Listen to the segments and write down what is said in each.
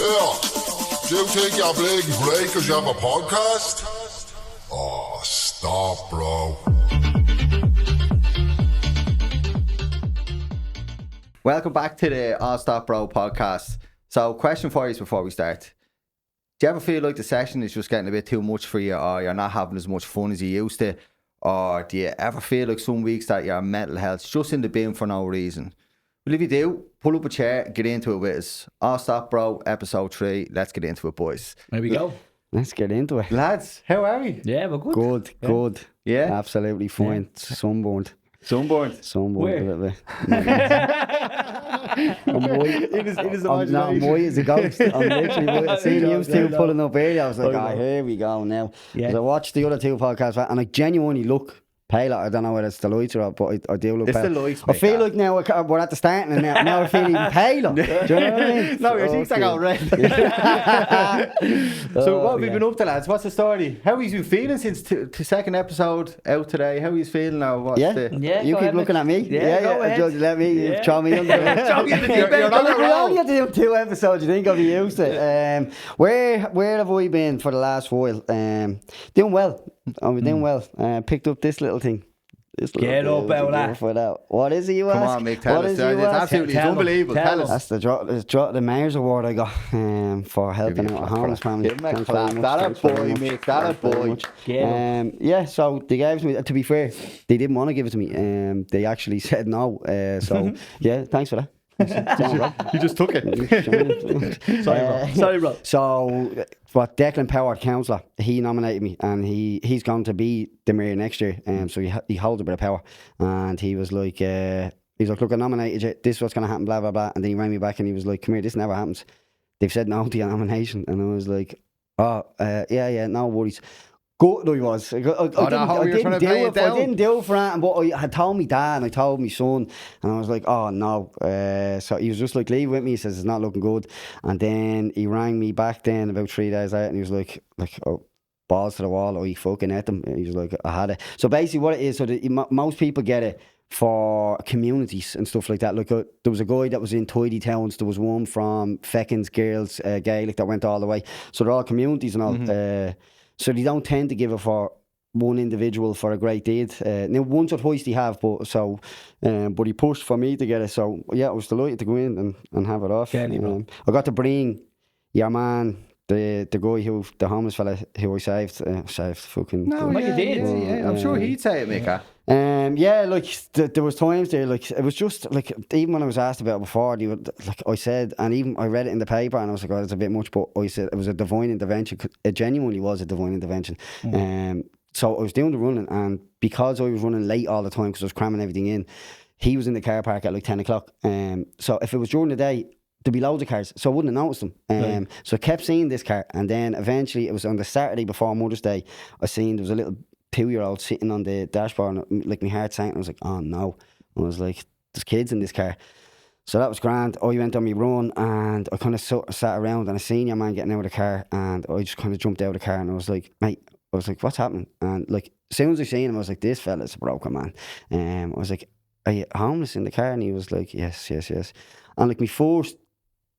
Do you think you're bleeding great because you have a podcast? Oh, stop, bro. Welcome back to the Awstopbro podcast. So, question for you before we start. Do you ever feel like the session is just getting a bit too much for you, or you're not having as much fun as you used to? Or do you ever feel like some weeks that your mental health's just in the bin for no reason? Well, if you do, pull up a chair, get into it with us. Awstopbro, episode 3. Let's get into it, boys. There we go. Let's get into it. Lads, how are we? Yeah, we're good. Good. Yeah? Absolutely fine. Yeah. Sunburned. Sunburned? Where? A little bit. I'm white. It is I'm white as a ghost. I'm literally white. I seen you two pulling up earlier. I was like, here we go now. Yeah. So I watched the other two podcasts and I genuinely look paler. I don't know whether it's the lights or not, but I do look It's paler. the lights, I feel like now we're at the starting and now I feel even paler. Do you know what I mean? No, your cheeks are going red. So what have we been up to, lads? What's the story? How have you feeling since the second episode out today? How are you feeling now? What's Yeah, you go keep ahead, looking Mick. at me. Yeah, go ahead. Just let me throw me under the Throw me in the deep end. You're on a We roll. only had to do 2 episodes. You think I'll be used to it. Where have I been for the last while? Doing well. I've been doing well. Picked up this little thing. Get up out of that. What is it, you ask? Come on, Mick, tell What us. is it, you It's ask? absolutely Tell unbelievable. them. Tell Tell us. That's the Mayor's Award I got for helping out a homeless family. Give him a Thanks clap. very much. That a Thanks very boy, much. Mick. That a Thanks very boy. much. Get Yeah, so they gave it to me. To be fair, they didn't want to give it to me. They actually said no. So yeah, thanks for that. Sorry, bro. You just took it. Sorry, bro. So, what Declan Power, councillor, he nominated me, and he's going to be the mayor next year. So he holds a bit of power, and he was like, look, I nominated you. This is what's going to happen, blah blah blah. And then he rang me back, and he was like, come here, this never happens. They've said no to your nomination, and I was like, yeah, no worries. Good, I was. I didn't do it for that, but I had told me dad and I told my son, and I was like, oh no. So he was just like, leave with me. He says it's not looking good, and then he rang me back then about 3 days later, and he was like, oh, balls to the wall. He fucking ate them. He was like, I had it. So basically, what it is, so most people get it for communities and stuff like that. Like there was a guy that was in Tidy Towns. There was one from Feckins Girls Gaelic that went all the way. So they're all communities and all. Mm-hmm. So they don't tend to give it for one individual for a great deed. Now, once or twice they have, but he pushed for me to get it. So, yeah, I was delighted to go in and have it off. I got to bring your man, the guy the homeless fella who I saved fucking... No, Well, you did. Yeah. I'm sure he'd say it, Mick. Yeah, like there was times there, like it was just like even when I was asked about it before, they would, like I said, and even I read it in the paper, and I was like, oh, it's a bit much, but I said it was a divine intervention. It genuinely was a divine intervention. So I was doing the running, and because I was running late all the time because I was cramming everything in, he was in the car park at like 10 o'clock. So if it was during the day, there'd be loads of cars, so I wouldn't have noticed them. So I kept seeing this car, and then eventually it was on the Saturday before Mother's Day, I seen there was a little 2-year-old sitting on the dashboard, and like my heart sank, and I was like, oh no. I was like, there's kids in this car. So that was grand. I went on my run, and I kind of sat around, and I seen your man getting out of the car, and I just kind of jumped out of the car, and I was like, mate, what's happening? And like, as soon as I seen him, I was like, this fella's a broken man. I was like, are you homeless in the car? And he was like, yes. And like the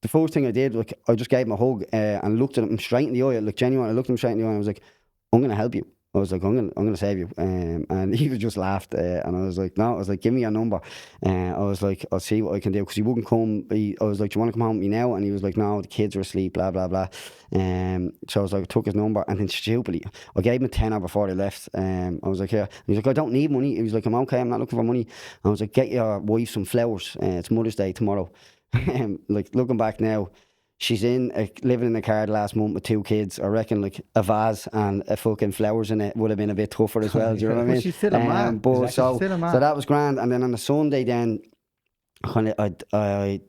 first thing I did, like, I just gave him a hug and looked at him straight in the eye, like genuine. I looked him straight in the eye, and I was like, I'm going to help you. I was like, I'm gonna save you. And he just laughed. And I was like, no. I was like, give me your number. I was like, I'll see what I can do. Because he wouldn't come. I was like, do you want to come home with me now? And he was like, no, the kids are asleep, blah, blah, blah. So I was like, I took his number. And then stupidly, I gave him a tenner before they left. I was like, yeah. And he was like, I don't need money. He was like, I'm okay. I'm not looking for money. I was like, get your wife some flowers. It's Mother's Day tomorrow. Like, looking back now, she's living in a car last month with 2 kids. I reckon like a vase and a fucking flowers in it would have been a bit tougher as well. Do you know what I mean? But she's still a man. But Exactly. so that was grand. And then on the Sunday, then I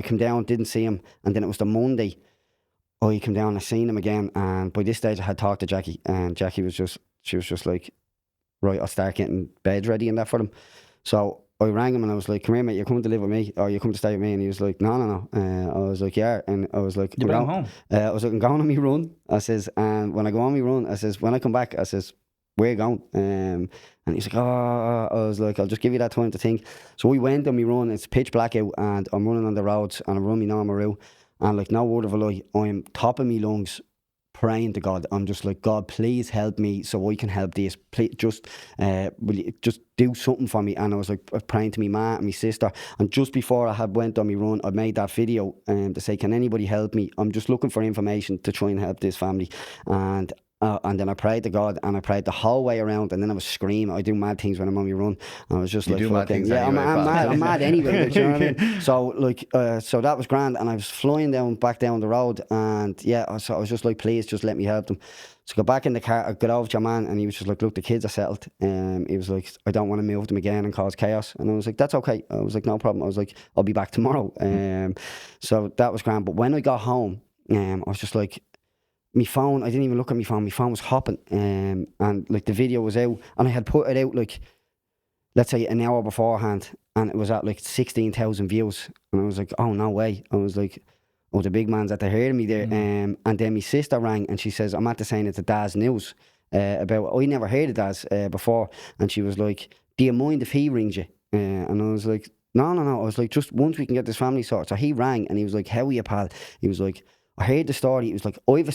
come down, didn't see him, and then it was the Monday. I came down, I seen him again, and by this stage I had talked to Jackie, and Jackie was just like, right, I'll start getting beds ready and that for them. So I rang him and I was like, come here, mate, you're coming to live with me, or you come to stay with me? And he was like, no. I was like, yeah. And I was like, You bring him home? I was like, I'm going on my run. I says, and when I go on my run, I says, when I come back, I says, where you going? And he's like, I was like, I'll just give you that time to think. So we went on my run, it's pitch black out, and I'm running on the roads, and I'm running my normal route. And like, no word of a lie, I'm top of me lungs praying to God. I'm just like, God, please help me so I can help this. Please, will you just do something for me? And I was like praying to me ma and my sister. And just before I had went on my run, I made that video to say, can anybody help me? I'm just looking for information to try and help this family. And then I prayed to God, and I prayed the whole way around, and then I was screaming. I do mad things when I'm on my run. And I was just You like, do mad things anyway, I'm mad anyway. Like, you know what I mean? So like, so that was grand, and I was flying back down the road, and so I was just like, please, just let me help them. So I got back in the car, I got over to your man, and he was just like, look, the kids are settled. He was like, I don't want to move them again and cause chaos. And I was like, that's okay. I was like, no problem. I was like, I'll be back tomorrow. So that was grand. But when I got home, I was just like, my phone, I didn't even look at my phone was hopping, and like the video was out, and I had put it out like, let's say an hour beforehand, and it was at like 16,000 views, and I was like, oh no way. I was like, oh, the big man's at the hearing me there. And then my sister rang, and she says, I'm at the saying it's a Daz News about, I never heard of Daz before, and she was like, do you mind if he rings you? And I was like, no, I was like, just once we can get this family sorted. So he rang, and he was like, how are you, pal? He was like, I heard the story. It was like, I had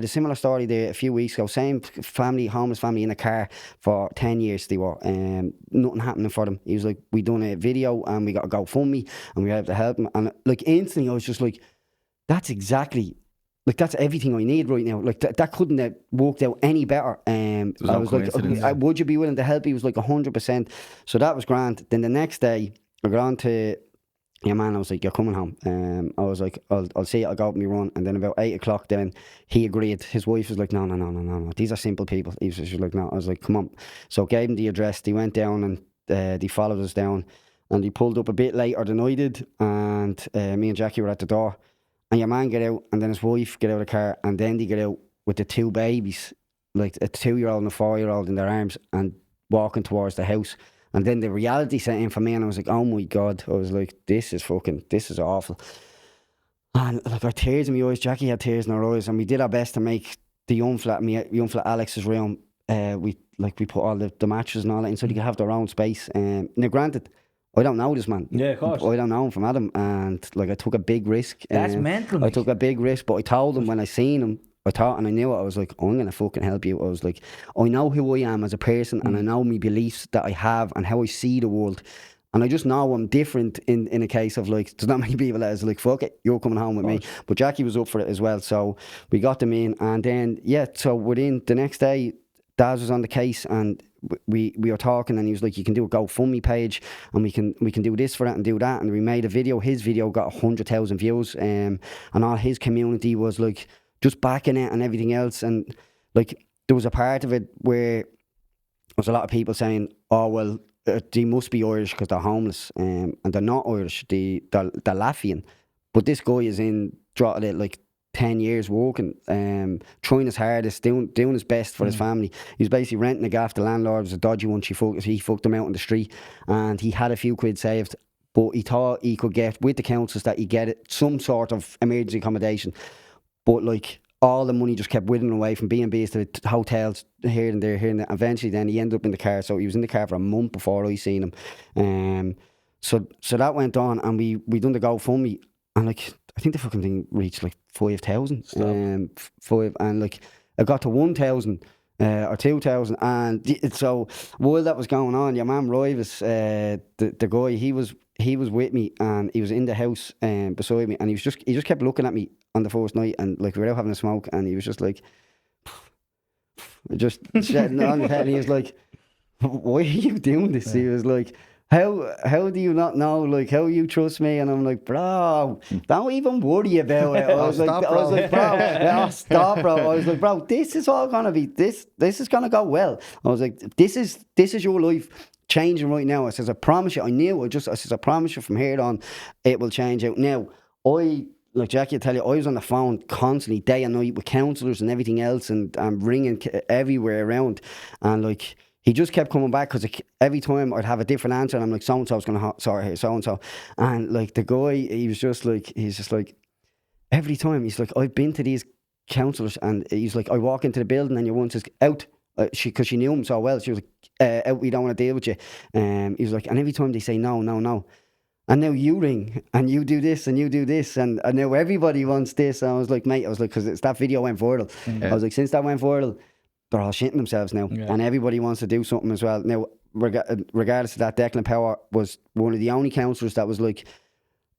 a similar story there a few weeks ago. Same family, homeless family in a car for 10 years they were. Nothing happening for them. He was like, we done a video and we got a GoFundMe and we had to help them. And like instantly I was just like, that's exactly, like that's everything I need right now. Like that couldn't have worked out any better. I was like, would you be willing to help? He was like 100%. So that was grand. Then the next day I got on to, yeah, man, I was like, you're coming home. I was like, I'll see you, I'll go out and run. And then about 8 o'clock, then he agreed. His wife was like, no. These are simple people. She was like, no. I was like, come on. So gave him the address. They went down and they followed us down. And he pulled up a bit later than I did. And me and Jackie were at the door. And your man get out, and then his wife get out of the car. And then they get out with the two babies, like a 2-year-old and a 4-year-old in their arms, and walking towards the house. And then the reality set in for me, and I was like, oh my God. I was like, this is awful. And like, I had tears in my eyes. Jackie had tears in her eyes, and we did our best to make the young flat Alex's room. We put all the matches and all that in so they could have their own space. Now, granted, I don't know this man. Yeah, of course. I don't know him from Adam, and like, I took a big risk. That's mental. I took a big risk, but I told him when I seen him, I thought, and I knew it, I was like, I'm going to fucking help you. I was like, I know who I am as a person, and I know my beliefs that I have and how I see the world. And I just know I'm different in a case of like, there's not many people that is like, fuck it, you're coming home with me. But Jackie was up for it as well. So we got them in, and then, so within the next day, Daz was on the case, and we were talking, and he was like, you can do a GoFundMe page, and we can do this for it and do that. And we made a video. His video got 100,000 views, and all his community was like, just backing it and everything else. And like, there was a part of it where there was a lot of people saying, oh well, they must be Irish because they're homeless, and they're not Irish, they're Latvian. But this guy is in Drogheda like 10 years working, trying his hardest, doing his best for his family. He was basically renting a gaff. The landlord was a dodgy one. He fucked him out on the street, and he had a few quid saved, but he thought he could get with the councils that he get it some sort of emergency accommodation. But like, all the money just kept whittling away from B&Bs to the hotels here and there. Eventually then he ended up in the car. So he was in the car for a month before I seen him. So that went on, and we done the GoFundMe, and like, I think the fucking thing reached like 5,000. And like, I got to 1,000 or 2,000. And so while that was going on, your man Rivas, the guy, he was with me, and he was in the house beside me, and he just kept looking at me on the first night, and like, we were out having a smoke, and he was just like, just shedding on his head, and he was like, why are you doing this? He was like, how do you not know? Like, how you trust me? And I'm like, bro, don't even worry about it. I was like, bro, stop, bro. I was like, bro, this is all gonna be this is gonna go well. I was like, this is your life changing right now. I says, I promise you. I says, I promise you, from here on, it will change out. Now, like Jackie will tell you, I was on the phone constantly, day and night, with counsellors and everything else, and I'm ringing everywhere around, and like, he just kept coming back, because every time I'd have a different answer, and I'm like, so-and-so's going to sort here, so-and-so. And like, the guy, he's just like, every time, he's like, I've been to these counsellors, and he's like, I walk into the building, and your one says, out. Because she knew him so well, she was like, out, we don't want to deal with you. He was like, and every time they say no. And now you ring and you do this and you do this and now everybody wants this. And I was like, mate, because that video went viral. I was like, since that went viral, they're all shitting themselves now. Yeah. And everybody wants to do something as well. Now, regardless of that, Declan Power was one of the only counsellors that was like,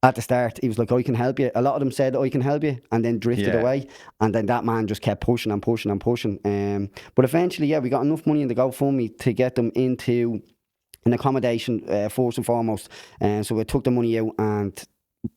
at the start, he was like, I can help you. A lot of them said, I can help you, and then drifted away. And then that man just kept pushing and pushing and pushing. But eventually, we got enough money in the GoFundMe to get them into an accommodation, first and foremost. So we took the money out, and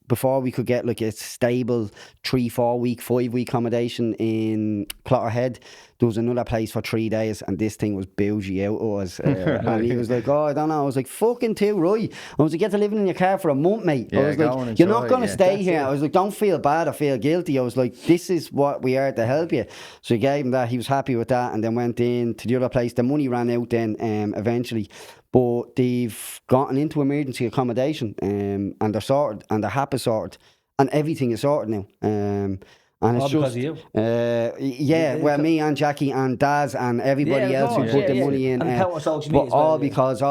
before we could get like a stable 3-4 week 5 week accommodation in Clotterhead, there was another place for 3 days, and this thing was bougie out of us. And he was like, oh, I don't know. I was like, fucking too right. I was like, get to living in your car for a month, mate. I was like, you're not going to stay here. I was like, don't feel bad or feel guilty. I was like, this is what we are to help you. So he gave him that. He was happy with that, and then went in to the other place. The money ran out then eventually. But they've gotten into emergency accommodation, and they're sorted, and their HAP is sorted, and everything is sorted now. And it's all just, because of you. well, me and Jackie and Daz and everybody else who put the money in. And power social but media all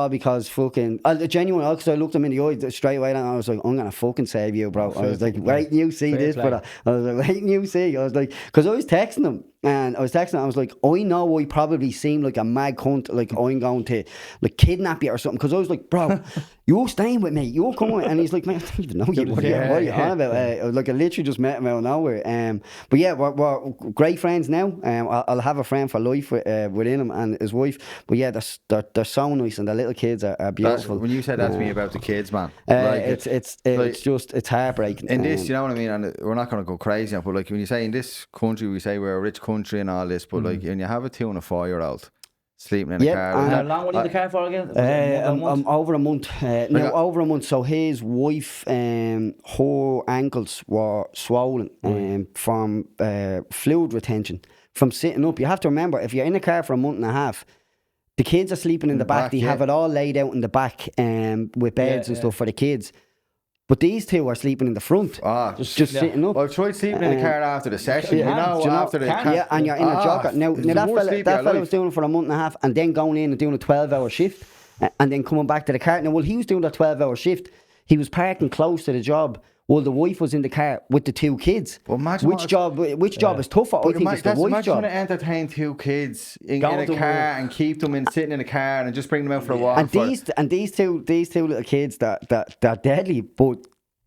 because fucking, genuinely, because I looked him in the eye straight away and I was like, I'm going to fucking save you, bro. I was like, wait, you see this, brother. I was like, wait, you see. I was like, because I was texting him. And I was like, I know I probably seem like a mad cunt, like I'm going to like kidnap you or something. Because I was like, bro, you're staying with me, you're coming. And he's like, man, I don't even know you. What are you on about? I literally just met him out of nowhere. But yeah, we're great friends now. I'll have a friend for life within him and his wife. But yeah, they're so nice, and the little kids are beautiful. When you said that to me about the kids, man, it's heartbreaking. In this, you know what I mean? And we're not going to go crazy, but like when you say in this country, we say we're a rich country and all this, but like when you have a 2 and a 4-year-old sleeping in a car. And how long were you in the car for again? Over a month. Over a month. So his wife, her ankles were swollen from fluid retention from sitting up. You have to remember, if you're in a car for a month and a half, the kids are sleeping in the back. They have it all laid out in the back with beds and stuff for the kids. But these two are sleeping in the front, just sitting up. Well, I tried sleeping in the car after the session, after the car. Yeah, and you're in a jogger. Now that fella was doing it for a month and a half, and then going in and doing a 12-hour shift, and then coming back to the car. Now, while he was doing that 12-hour shift, he was parking close to the job, while the wife was in the car with the 2 kids. Well, which job is tougher? I think it's the wife's job. Imagine trying to entertain 2 kids in a car and keep them sitting in a car and just bring them out for a walk. And these two little kids, they're deadly, but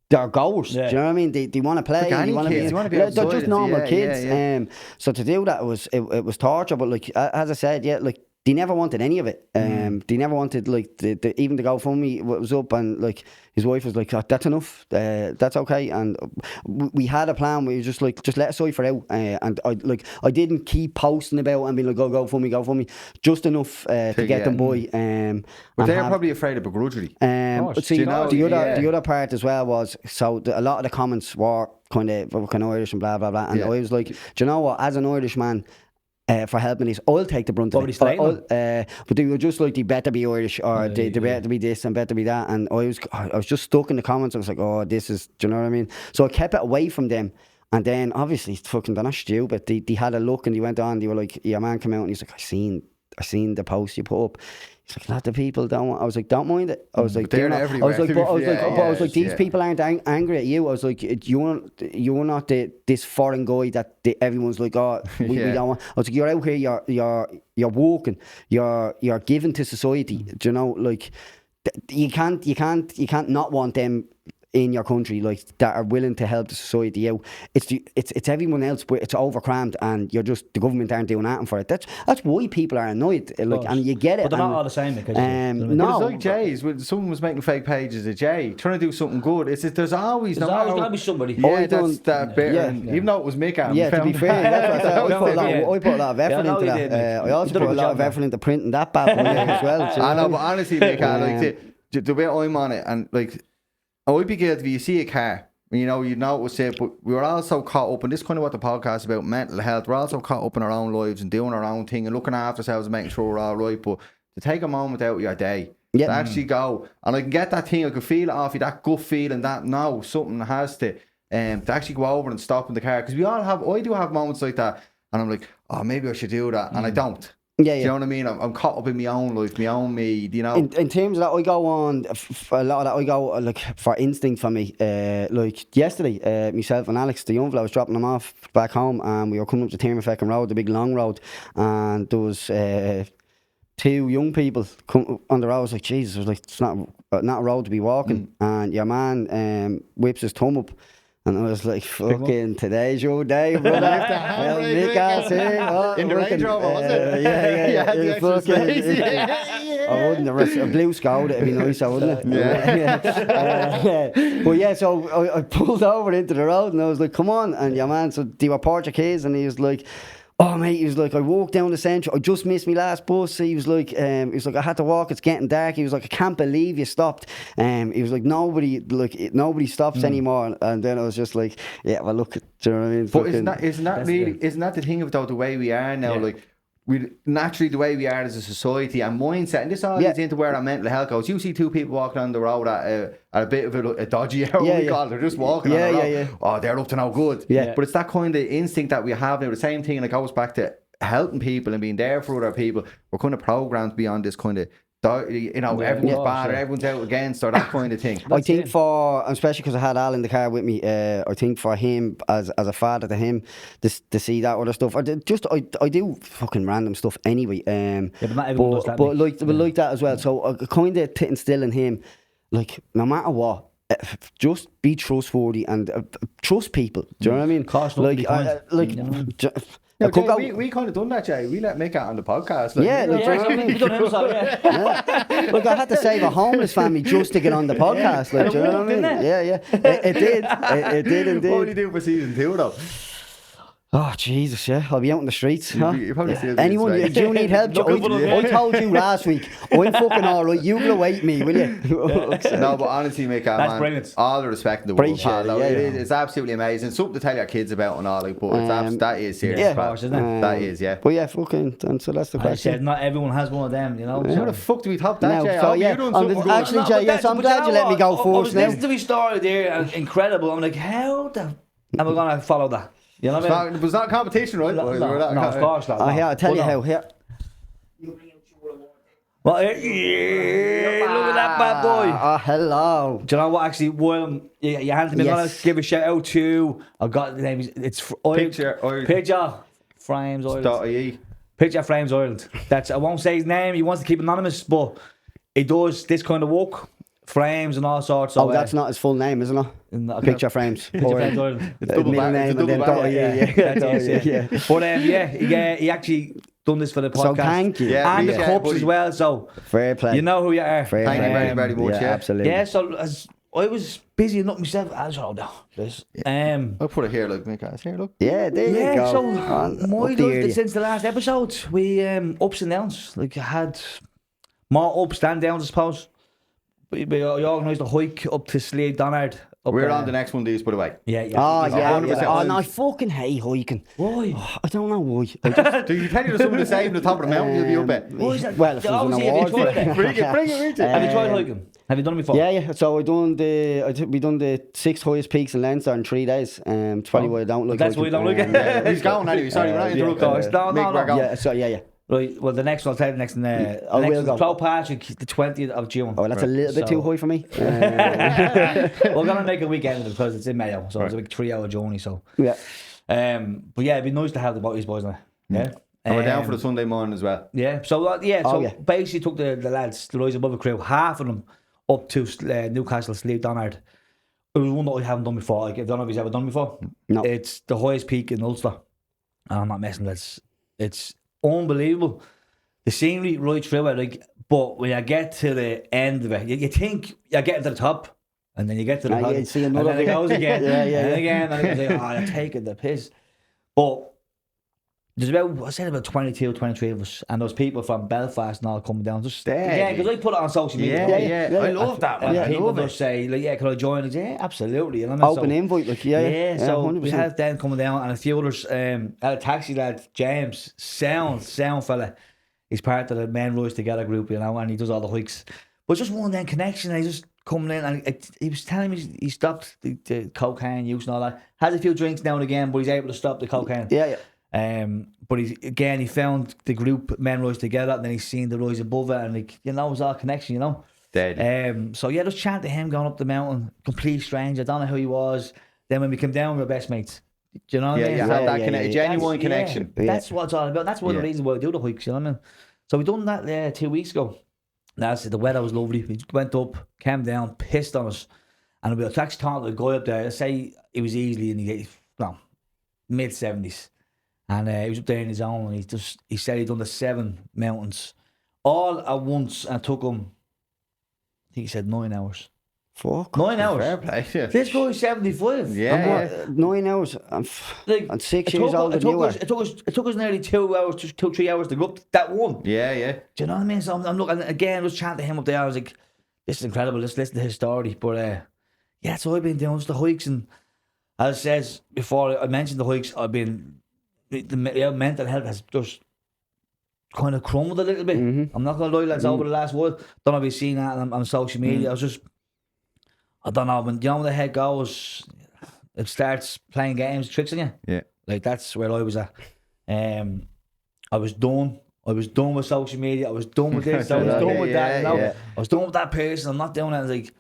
they're goers. Yeah. Do you know what I mean? They want to play. They're just normal kids. Yeah. So to do that it was torture. But like as I said, like they never wanted any of it. They never wanted like even the GoFundMe was up, and like his wife was like, oh, that's enough, that's okay. And we had a plan. We were just like, just let us cipher out. And I didn't keep posting about and being like, go GoFundMe, just enough to get them by. But they're probably afraid of begrudgery. See, the other part as well was, so a lot of the comments were kind of Irish and blah blah blah, and I was like, do you know what? As an Irish man, for helping this, I'll take the brunt of it. But they were just like, they better be Irish, or they better be this and better be that. And I was just stuck in the comments. I was like, oh, this is, do you know what I mean? So I kept it away from them. And then obviously, fucking, they're not stupid. They had a look and they went on. They were like, your man came out and he's like, I seen the post you put up. He's like, a lot of people don't want. I was like, don't mind it. I was like, these people aren't angry at you. I was like, you're not this foreign guy that everyone's like, oh, we don't want. I was like, you're out here, you're working, you're giving to society. Do you know, like, you can't not want them in your country, like, that are willing to help the society out. It's everyone else, but it's overcrammed, and you're just, the government aren't doing anything for it. That's why people are annoyed, like, and you get it. But they're not all the same, because no, it's like Jay's. Someone was making fake pages of Jay trying to do something good. There's always going to be somebody. Yeah, that's that bit. Even though it was Mick. To be fair, that's what I put a lot of effort into that. I also put a lot of effort into printing that bad boy as well. I know, but honestly, Mick, like the way I'm on it, and like, I would be guilty if you see a car, you know it was it, but we were also caught up, and this is kind of what the podcast is about, mental health. We're also caught up in our own lives and doing our own thing and looking after ourselves and making sure we're all right. But to take a moment out of your day, to actually go, and I can get that thing, I can feel it off you, that gut feeling that no, something has to actually go over and stop in the car. Because I do have moments like that, and I'm like, oh, maybe I should do that, and I don't. Yeah, Do you know what I mean? I'm caught up in my own life, my own me, you know. In terms of that, I go on for a lot of that. I go like for instinct for me. Like yesterday, myself and Alex, the young fella, I was dropping them off back home, and we were coming up the Tiermafeckin Road, the big long road, and there was 2 young people come on the road. I was like, Jesus, I was like, it's not a road to be walking. And your man whips his thumb up. And I was like, fucking, today's your day, brother. Mick ass here. In the Range Rover, wasn't it? Yeah. You had the extra space. I wouldn't have a blue Skoda, it'd be nicer, wouldn't it? Yeah. But yeah, so I pulled over into the road and I was like, come on. And your man, so they were Portuguese, and he was like, oh mate, he was like, I walked down the centre, I just missed my last bus. He was like, I had to walk, it's getting dark. He was like, I can't believe you stopped. He was like, nobody stops anymore. And then I was just like, yeah, well look, do you know what I mean? But isn't that the thing about the way we are now? Like, we naturally, the way we are as a society and mindset, and this all leads into where our mental health goes. You see 2 people walking on the road at a bit of a dodgy hour, we call it. They're just walking on the road. Oh, they're up to no good. Yeah. But it's that kind of instinct that we have now. The same thing, and it goes back to helping people and being there for other people. We're kind of programmed beyond this kind of, everyone's bad or everyone's out against or that kind of thing. I think especially because I had Al in the car with me, I think for him, as a father to him, to see that other stuff, I do fucking random stuff anyway. But not everyone does that. But like that as well. So I kind of instill in him, like, no matter what, just be trustworthy and trust people. Do you know what I mean? We kind of done that, Jay. We let Mick out on the podcast. We done him so, Look, I had to save a homeless family just to get on the podcast. Like, do you know what I mean? Yeah. It did. It did indeed. What will you do for season 2 though? Oh Jesus, yeah, I'll be out in the streets. You probably still be Anyone, in do you need help? I told you last week, I'm fucking alright, you will await me, will you? No, but honestly, Mick, that's brilliant. all the respect in the world. Appreciate it, It's absolutely amazing. Something to tell your kids about and all, like, but that is serious. Isn't it? That is, yeah. But yeah, fucking, and so that's the I question. said not everyone has one of them, you know. How the fuck do we top that, No, Jay? so, You done something good. actually, Jay, yes, I'm glad you let me go I was first now. listening to his story there, and incredible. I'm like, how the am I going to follow that? You know what I mean? It was not a competition, right? No, of course not. I'll tell you how. Here. Well, yeah, look at that bad boy. Oh, hello. Do you know what? Actually, while you handed me, I'm going to give a shout out to. I've got the name. It's Picture Frames Ireland. .ie. Picture Frames Ireland. I won't say his name. He wants to keep anonymous, but he does this kind of work. Frames and all sorts. Oh, that's not his full name, isn't it? Picture Frames. Picture Frames Ireland. It's double middle back. name It's a and then double back. yeah. But he actually done this for the podcast. So thank you. Yeah, And the appreciate it, cups buddy. as well. So Fair play. you know who you are. Fair Thank play. you very, very much, yeah. Absolutely. Yeah. So as I was busy enough myself. I was like, oh no, this. I'll put it here, look, Mick. Here, look. Yeah, there you go. So Up my the life area. since the last episode, we ups and downs. Like I had more ups than downs, I suppose. We organised a hike up to Slade Donard. We're on the next one, these, by the way. Yeah. Oh, yeah. 100%. Oh, no, I fucking hate hiking. Why? Oh, I don't know why. Do you tell you there's someone to save on the top of the mountain, you'll be up it. Why is that? Well, if there's an Obviously, have you award for tried it. it? Bring it, Richard. Have you tried hiking? Have you done it before? Yeah. So we done the 6 highest peaks in Leinster in 3 days. It's probably why I don't look. That's why you don't look at Yeah, he's going anyway. Sorry, we're not interrupting. No. We're going. Yeah. So yeah. Right. Well, the next one I'll tell you the next. The I will next go. one's Cloud Patrick, the 20th of June. Oh, that's a little bit too high for me. We're gonna make a weekend of it because it's in Mayo, so it's a big 3-hour journey. So Yeah. but yeah, it'd be nice to have the boys now. Yeah. And we're down for the Sunday morning as well. Yeah. So basically took the lads, the Rise Above crew, half of them up to Newcastle, Slade Donard. It was one that I haven't done before. Like, I don't know if you've ever done before. No. It's the highest peak in Ulster. I'm not messing. It's unbelievable. The scenery right through it, like, but when you get to the end of it, you think you're getting to the top, and then you get to the top, you see and another then it goes again, Yeah. again, and it's like, oh, you're taking the piss. But there's about 22, 23 of us, and those people from Belfast and all coming down. Just Dead. because I put it on social media. Yeah. I love that, man. And I people love just it. say, like, yeah, can I join? Like, yeah, absolutely. You know what I mean? Open So- invite, like yeah. so 100%. we had them coming down, and a few others. Had a taxi lad, James, sound fella. He's part of the Men Rise Together group, you know, and he does all the hikes. But just one of them connection, and he just coming in, and he was telling me he stopped the cocaine use and all that. Has a few drinks now and again, but he's able to stop the cocaine. Yeah. But he found the group men rise together, and then he's seen the rise above it, and like, you know, it was all connection, you know. Dead. So yeah, just chat to him going up the mountain, complete stranger, don't know who he was. Then when we came down, we were best mates. Do you know what I mean? You So have that genuine connection. That's what it's all about. That's one of the reasons why I do the hikes, you know what I mean? So we done that 2 weeks ago. That's the weather was lovely. We went up, came down, pissed on us, and we were actually talking to a guy up there. Let's say he was easily in the mid-70s, and he was up there in his own, and he said he'd done the 7 mountains all at once, and it took him, I think he said 9 hours. Fuck. 9 hours. Fair play. Yeah. This guy's 75. Yeah. 9 hours. I'm 6 years older than you are. It took us nearly 2 hours, 3 hours to go up that one. Yeah. Do you know what I mean? So I'm looking again, just chatting to him up there. I was like, this is incredible. Let's listen to his story. But yeah, so I've been doing just the hikes, and as it says before, I mentioned the hikes. I've been the mental health has just kind of crumbled a little bit. I'm not gonna lie, lads. Over the last while, don't know if you've seen that on social media. I don't know, when the head goes, it starts playing games, tricks on you. Yeah. Like, that's where I was at. I was done. I was done with social media. I was done with this. I was done with that. You know? I was done with that person. I'm not doing it. I was like,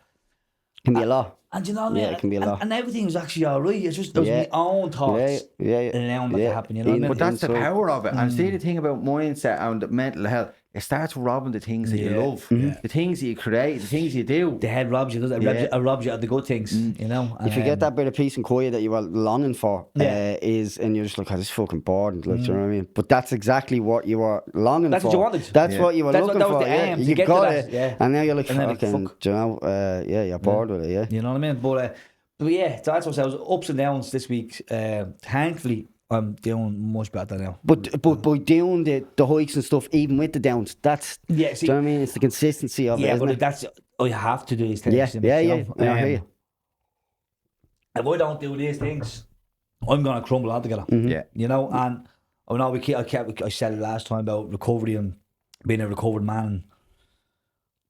Can be a lot. and you know what I mean? Yeah, it can be a lot. And everything was actually all right. It's just those my own thoughts allowing that to happen. You know what I mean? But that's the power of it. And see, the thing about mindset and mental health, it starts robbing the things that you love, the things that you create, the things you do. The head robs you, doesn't it? It robs you of the good things, you know. If you get that bit of peace and quiet that you were longing for, and you're just like, oh, this is fucking boring, like, do you know what I mean? But that's exactly what you were longing for. That's what you wanted. That's what you were looking that was for. the aim, to you get got to it, that, and now you're like, And then, fucking, fuck. do you know, you're bored with it, You know what I mean? But yeah, so that's what I was ups and downs this week. Thankfully, I'm doing much better now. But by doing the hikes and stuff, even with the downs, that's Yeah, do you know what I mean? It's the consistency of it. Yeah, Isn't but it? that's I have to do these things. Yeah, you know? I hear you. If I don't do these things, I'm gonna crumble altogether. Yeah. You know, and I know I said it last time about recovery and being a recovered man. And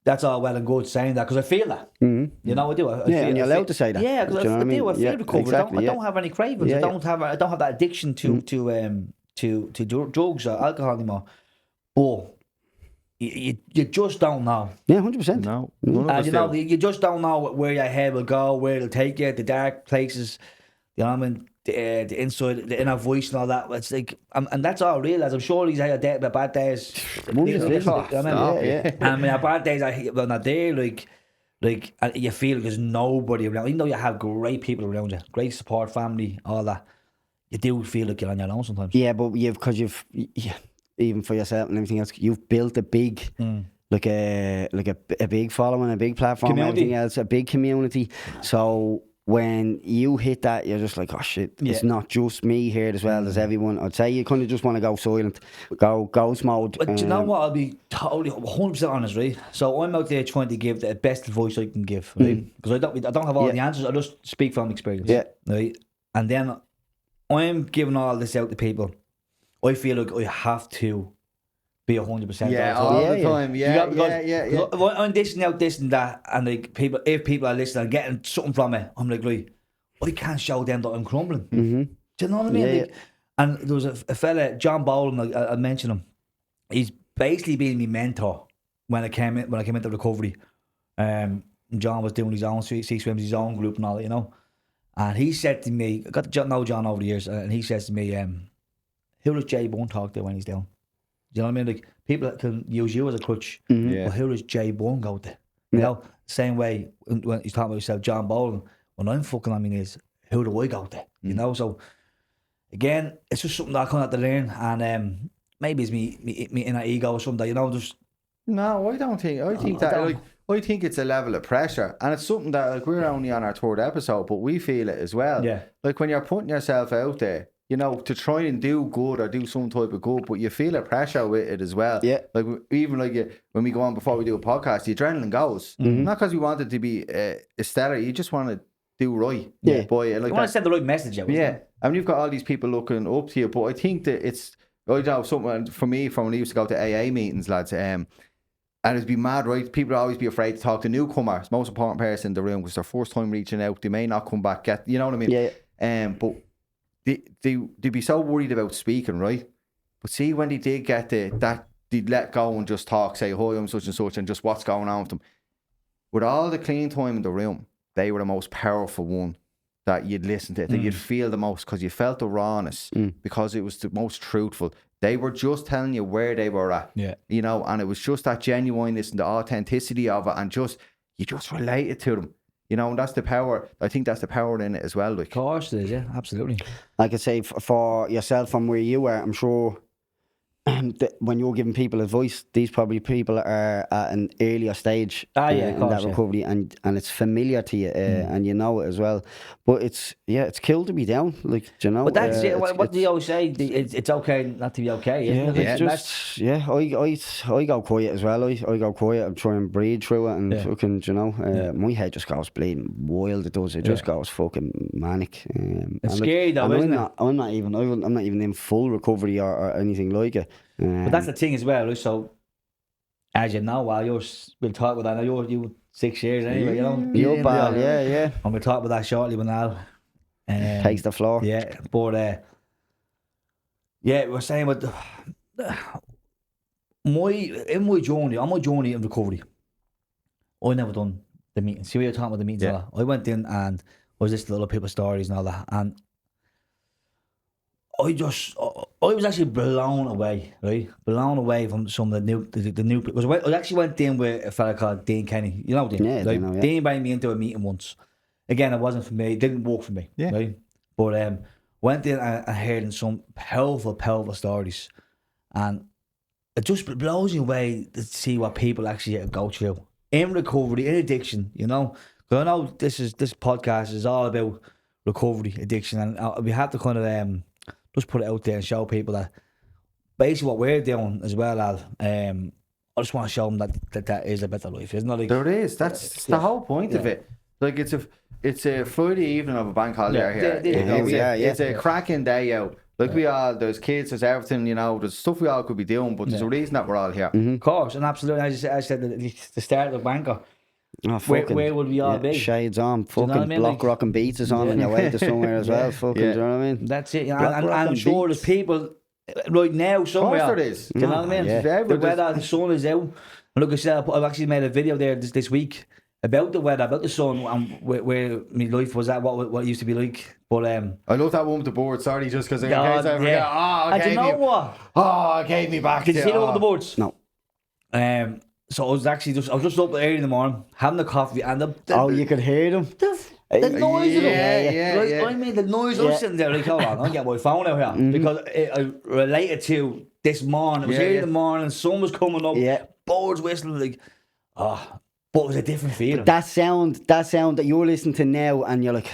that's all well and good saying that, because I feel that. You know, I do. I feel, and you're allowed to say that. Yeah, because I do. I feel recovered. Exactly, I don't have any cravings. I don't have that addiction to drugs or alcohol anymore. But you just don't know. Yeah, 100%. No. And you know, you just don't know where your head will go, where it'll take you, the dark places. You know what I mean? The inside, the inner voice and all that. It's like, and that's all real. As I'm sure he's had a bad days. I mean, bad days when they're there, like and you feel like there's nobody around. Even though you have great people around you, great support, family, all that, you do feel like you're on your own sometimes. Yeah, but you've even for yourself and everything else, you've built a big. Like a big following, a big platform, Community. everything else, a big community. So when you hit that, you're just like, oh shit, it's not just me here as well as everyone. I'd say you kind of just want to go silent, go ghost mode. But you know what? I'll be totally 100% honest, right? So I'm out there trying to give the best advice I can give, right? Because I don't have all the answers. I just speak from experience, right? And then I'm giving all this out to people. I feel like I have to be 100% all the time. Yeah. I'm dishing out this and that, and like if people are listening and getting something from it, I'm like, right, I can't show them that I'm crumbling. Do you know what I mean? Like, and there was a fella, John Boland, I mentioned him. He's basically been my mentor when I came into recovery. And John was doing his own sea swims, his own group and all that, you know. And he said to me, I got to know John over the years, and he says to me, who does Jay Bourne talk to when he's down? Do you know what I mean? Like, people can use you as a crutch, but who does Jay Bourne go to? You know, same way when he's talking about himself, John Boland, when I'm fucking on my knees, who do I go to? You know, so again, it's just something that I kind of have to learn, and maybe it's me inner ego or something, you know, just... No, I don't think. I think it's a level of pressure, and it's something that, like, we're only on our 3rd episode, but we feel it as well. Yeah. Like, when you're putting yourself out there, you know, to try and do good or do some type of good, but you feel a pressure with it as well. Yeah. Like, even like when we go on before we do a podcast, the adrenaline goes. Not because we want it to be stellar, you just want to do right. Yeah. Boy, like you want to send the right message out. Yeah. I mean, you've got all these people looking up to you, but I think that it's, I don't know, something for me, from when I used to go to AA meetings, lads, and it'd be mad, right? People always be afraid to talk to newcomers, most important person in the room, because their first time reaching out, they may not come back, you know what I mean? Yeah. But they'd be so worried about speaking, right? But see, when they did get that, they'd let go and just talk, say, hi, I'm such and such, and just what's going on with them. With all the clean time in the room, they were the most powerful one that you'd listen to, that you'd feel the most, because you felt the rawness, because it was the most truthful. They were just telling you where they were at, you know, and it was just that genuineness and the authenticity of it, and just, you just related to them, you know, and that's the power. I think that's the power in it as well. Like. Of course it is, yeah, absolutely. Like I say, for yourself, from where you were, I'm sure when you're giving people advice, these probably people are at an earlier stage in that recovery, and it's familiar to you, and you know it as well. But it's cool to be down, like, you know. But that's it. What do you always say? It's okay not to be okay. I go quiet as well. I go quiet and try and breathe through it, and fucking, you know, my head just goes bleeding wild. It does. It just goes fucking manic. It's scary though, isn't it? I'm not even in full recovery or anything like it. But that's the thing as well. So, as you know, while we'll talk about that. I know you 6 years anyway. You know, you're bad, yeah. And we'll talk about that shortly when Al takes the floor. Yeah, but we're saying about my journey in recovery. I never done the meetings. See, we were talking about the meetings. Yeah. I went in and I was listening to other people's stories and all that, and I was actually blown away, right? Blown away from some of the new because I actually went in with a fella called Dean Kenny. You know Dean? Yeah, right? know, yeah. Dean invited me into a meeting once. Again, it wasn't for me. It didn't work for me, right? But went in and heard some powerful stories, and it just blows you away to see what people actually go through in recovery, in addiction. You know, because I know this podcast is all about recovery, addiction, and we have to kind of just put it out there and show people that basically what we're doing as well as I just want to show them that is a better life, isn't it? Like, there is. That's the whole point of it. Like, it's a Friday evening of a bank holiday here. It's a cracking day out. Like, there's kids, there's everything, you know, there's stuff we all could be doing, but there's a reason that we're all here. Of course, and absolutely, as I said, the start of banker. Oh, where would we all be? Shades on, fucking you know what I mean? block rocking beats is on your way to somewhere as well. Fucking, do you know what I mean? That's it. And I'm sure there's people right now somewhere. Of course there is. Do you know what I mean? Yeah. The weather, the sun is out. And look, I said, I've actually made a video there this week about the weather, about the sun, and where my life was at, what it used to be like. But I love that one with the board. Sorry, just because in case I forget. And you know what? It gave me back. Did you see the one with the boards? No. So I was just up early in the morning having a coffee, and you could hear them. The noise of them. Yeah. I mean, the noise. I was sitting there like, hold on, I'll get my phone out here because I related to this morning. It was early in the morning, sun was coming up, birds whistling, like, but it was a different feeling. That sound that you're listening to now, and you're like,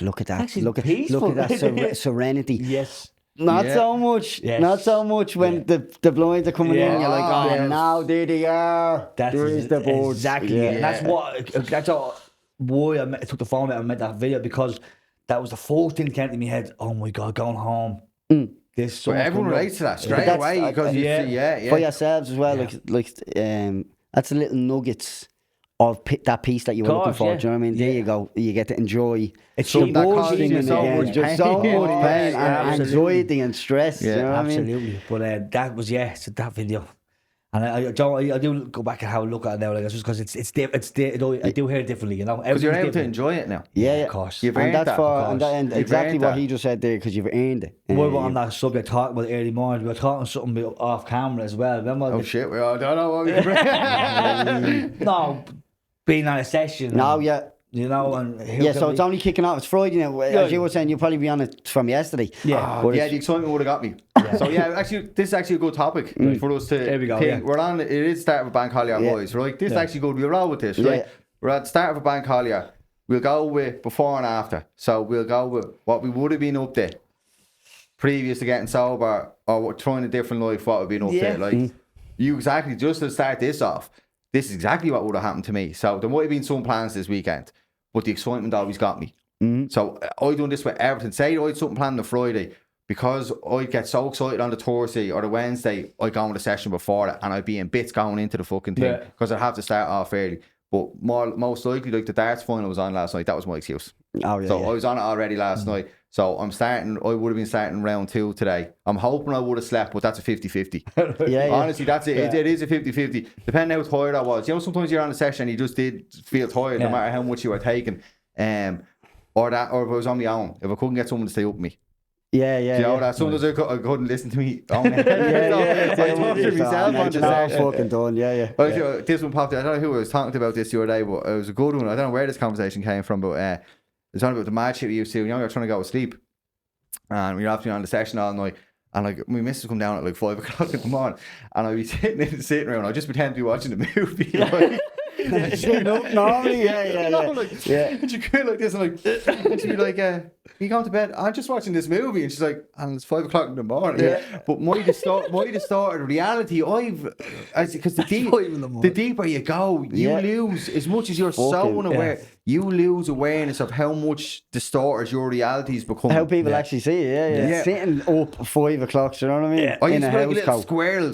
look at that, actually look at that serenity. Yes. Not so much when the blinds are coming in. You're like, now there they are. There is the board. Exactly. And that's why I took the phone out and made that video, because that was the first thing that came to my head. Oh my God, going home. This everyone relates to that straight away because for yourselves as well. Like that's the little nuggets of that piece that you were looking for. Do you know what I mean? There you go. You get to enjoy. It's so much pain and anxiety and stress. Yeah, you know what absolutely. I mean? But that was that video, and I do go back and have a look at it now, like, just because I do hear it differently, you know. Because you're able to enjoy it now. Yeah, of course. You've earned and exactly what he just said there, because you've earned it. We were on that subject talking about early morning. We were talking something about off camera as well. Remember? Oh shit! We all don't know what we No, being on a session. No, you know, and so it's only kicking off. It's Friday now. As you were saying, you'll probably be on it from yesterday. Yeah, the excitement would have got me. So actually, this is actually a good topic for us to. There we go. Think. We're on. It is start of a bank holiday, boys. Right? This is actually good. We'll roll with this. Right? We're at the start of a bank holiday. We'll go with before and after. So we'll go with what we would have been up to previous to getting sober, or trying a different life. What we've been up to, like you exactly just to start this off. This is exactly what would have happened to me. So there might have been some plans this weekend, but the excitement always got me. So I done this with everything. Say I had something planned on Friday, because I'd get so excited on the Thursday or the Wednesday, I'd go on the session before it, and I'd be in bits going into the fucking thing, because I'd have to start off early. But most likely, like the darts final was on last night, that was my excuse. I was on it already last night. So I would have been starting round 2 today. I'm hoping I would have slept, but that's a 50-50. Yeah. Honestly, that's it. It is a 50-50. Depending how tired I was. You know, sometimes you're on a session and you just did feel tired no matter how much you were taking. Or if I was on my own. If I couldn't get someone to stay up with me. Yeah. You know that sometimes I couldn't listen to me. I tortured myself on the session. Fucking done. Yeah. This one popped. I don't know who I was talking about this the other day, but it was a good one. I don't know where this conversation came from, but it was on about the mad shit we used to do. You know, you're trying to go to sleep, and we were after on the session all night. And like my missus come down at like 5 o'clock in the morning, and I'd be sitting in the sitting room. I'd just pretend to be watching the movie. Like, Normally, yeah. And she could like this, and she'd be like, "You going to bed? I'm just watching this movie." And she's like, "And it's 5 o'clock in the morning." Yeah. But my distorted reality, because the deeper you go, you lose as much as you're so unaware. Yeah. You lose awareness of how much distorted your realities become. How people actually see it, yeah. Sitting up 5 o'clock, do you know what I mean? Yeah. I used to be like a little squirrel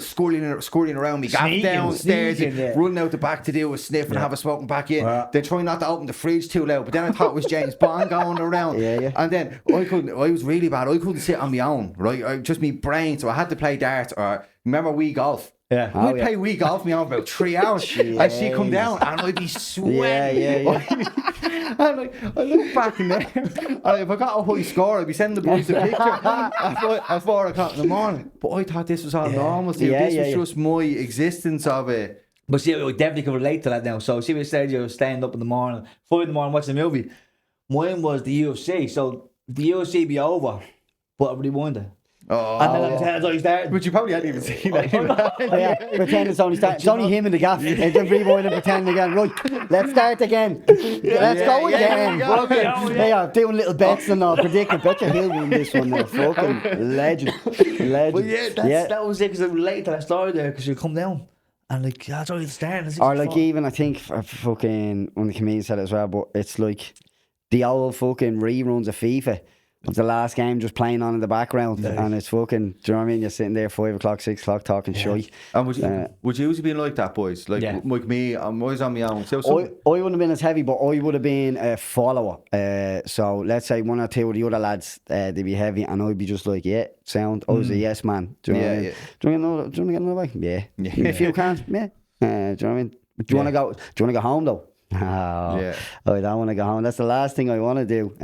scurrying around me, gaff downstairs, running out the back to do a sniff and have a smoking back in. Then trying not to open the fridge too loud. But then I thought it was James Bond going around. Yeah. And then I was really bad. I couldn't sit on my own, right? Just me brain. So I had to play darts or remember Wii Golf. Yeah, I'd play Wii Golf me on about 3 hours, and she'd come down, and I'd be sweating. And I look back in there, and if I got a high score, I'd be sending the boys a picture at 4 o'clock in the morning. But I thought this was all normal. This was just my existence of it. But see, I definitely can relate to that now. So see, we said you were staying up in the morning, 5 in the morning watching a movie. Mine was the UFC. So the UFC be over, but I rewind it. And then pretend it's only started. But you probably hadn't even seen that. Pretend it's only started. It's only him in the gaff. And then rewind and pretend again. Right, let's start again. Let's go again. They are doing little bets and all. Predicting. Betcha he'll win this one now. Fucking legend. Well, that was it, because I related to that story there, because you come down. And like, that's only the start. Or like even, I think, fucking, one of the comedians said it as well, but it's like the old fucking reruns of FIFA. Of the last game just playing on in the background, and it's fucking, do you know what I mean? You're sitting there 5 o'clock, 6 o'clock talking shite. And would you be like that, boys? Like me, I'm always on my own. So I wouldn't have been as heavy, but I would have been a follower. So let's say 1 or 2 of the other lads, they'd be heavy, and I'd be just like, sound. I was a yes man. Do you know what I mean? Do you want to get another way? Yeah. If you can, do you know what I mean? Do you want to go home though? I don't want to go home. That's the last thing I want to do.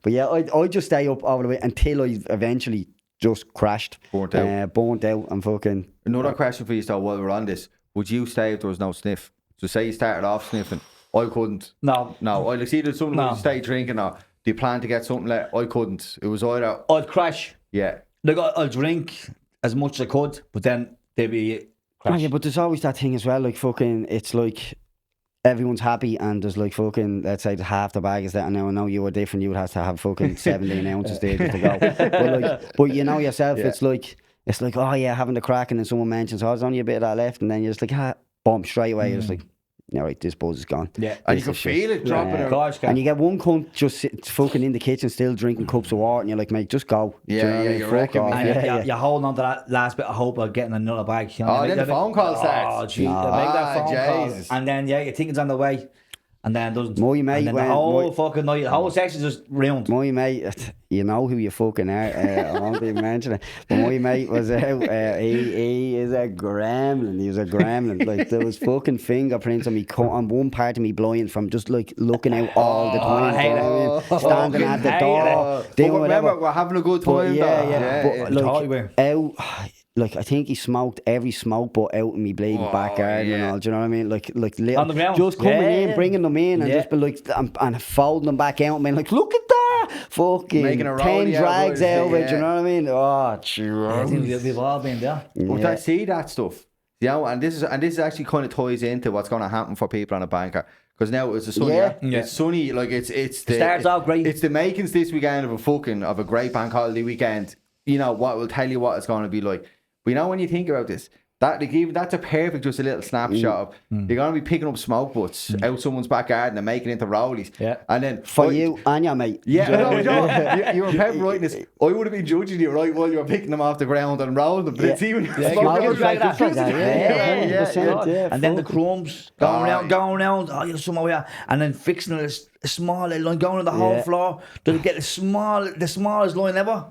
But yeah, I just stay up all the way until I eventually just crashed, burnt out, and fucking. Another question for you, though, while we're on this: would you stay if there was no sniff? So say you started off sniffing, I couldn't. No. I see that someone would stay drinking, or do you plan to get something? I couldn't. It was either I'd crash. Yeah. Like I'll drink as much as I could, but then they'd be crash. Yeah, but there's always that thing as well. Like fucking, it's like. Everyone's happy, and there's like fucking, let's say half the bag is that, and now I know you were different, you would have to have fucking 17 ounces there just to go. But you know yourself, it's like, oh yeah, having the crack, and then someone mentions, oh, there's only a bit of that left, and then you're just like, boom, straight away, you're just like, all right, this buzz is gone. Yeah, and you can feel it dropping. And you get one cunt just fucking in the kitchen still drinking cups of water, and you're like, mate, just go. You're wrecking me. You're holding on to that last bit of hope of getting another bag. You know, then the phone call starts. Oh, gee, they make that phone call, and then you think it's on the way. And then it doesn't. My mate, and then the whole fucking night, the whole section's just ruined. My mate, you know who you fucking are. I won't even mention it. But my mate was out. He is a gremlin. He was a gremlin. Like there was fucking fingerprints on one part of me blind from just like looking out all the time. Standing at the door, doing whatever. We're having a good time. But like out. Like I think he smoked every smoke but out in me bleeding back garden and all. Do you know what I mean? Like little, on the ground. Just coming in, bringing them in, and just be like and folding them back out. And being like, look at that, fucking 10 drags out of it. Do you know what I mean? Oh, sure. I think we've all been there. But I see that stuff. You know, and this is actually kind of ties into what's going to happen for people on a banker. Because now it's a sunny, it's sunny. Like it's the starts off great. It's the makings this weekend of a great bank holiday weekend. You know what will tell you what it's going to be like. But you know, when you think about this, That like, even that's a perfect, just a little snapshot of you're gonna be picking up smoke butts out someone's back garden and making it into rollies. Yeah. And then For you and your mate. Yeah, you were perfect right in this. I would have been judging you right while you were picking them off the ground and rolling them. But it's even Smoking like that. Yeah, And then the crumbs going around. Oh, you're somehow here, and then fixing a small little line going on the whole floor. Does it get the smallest line ever?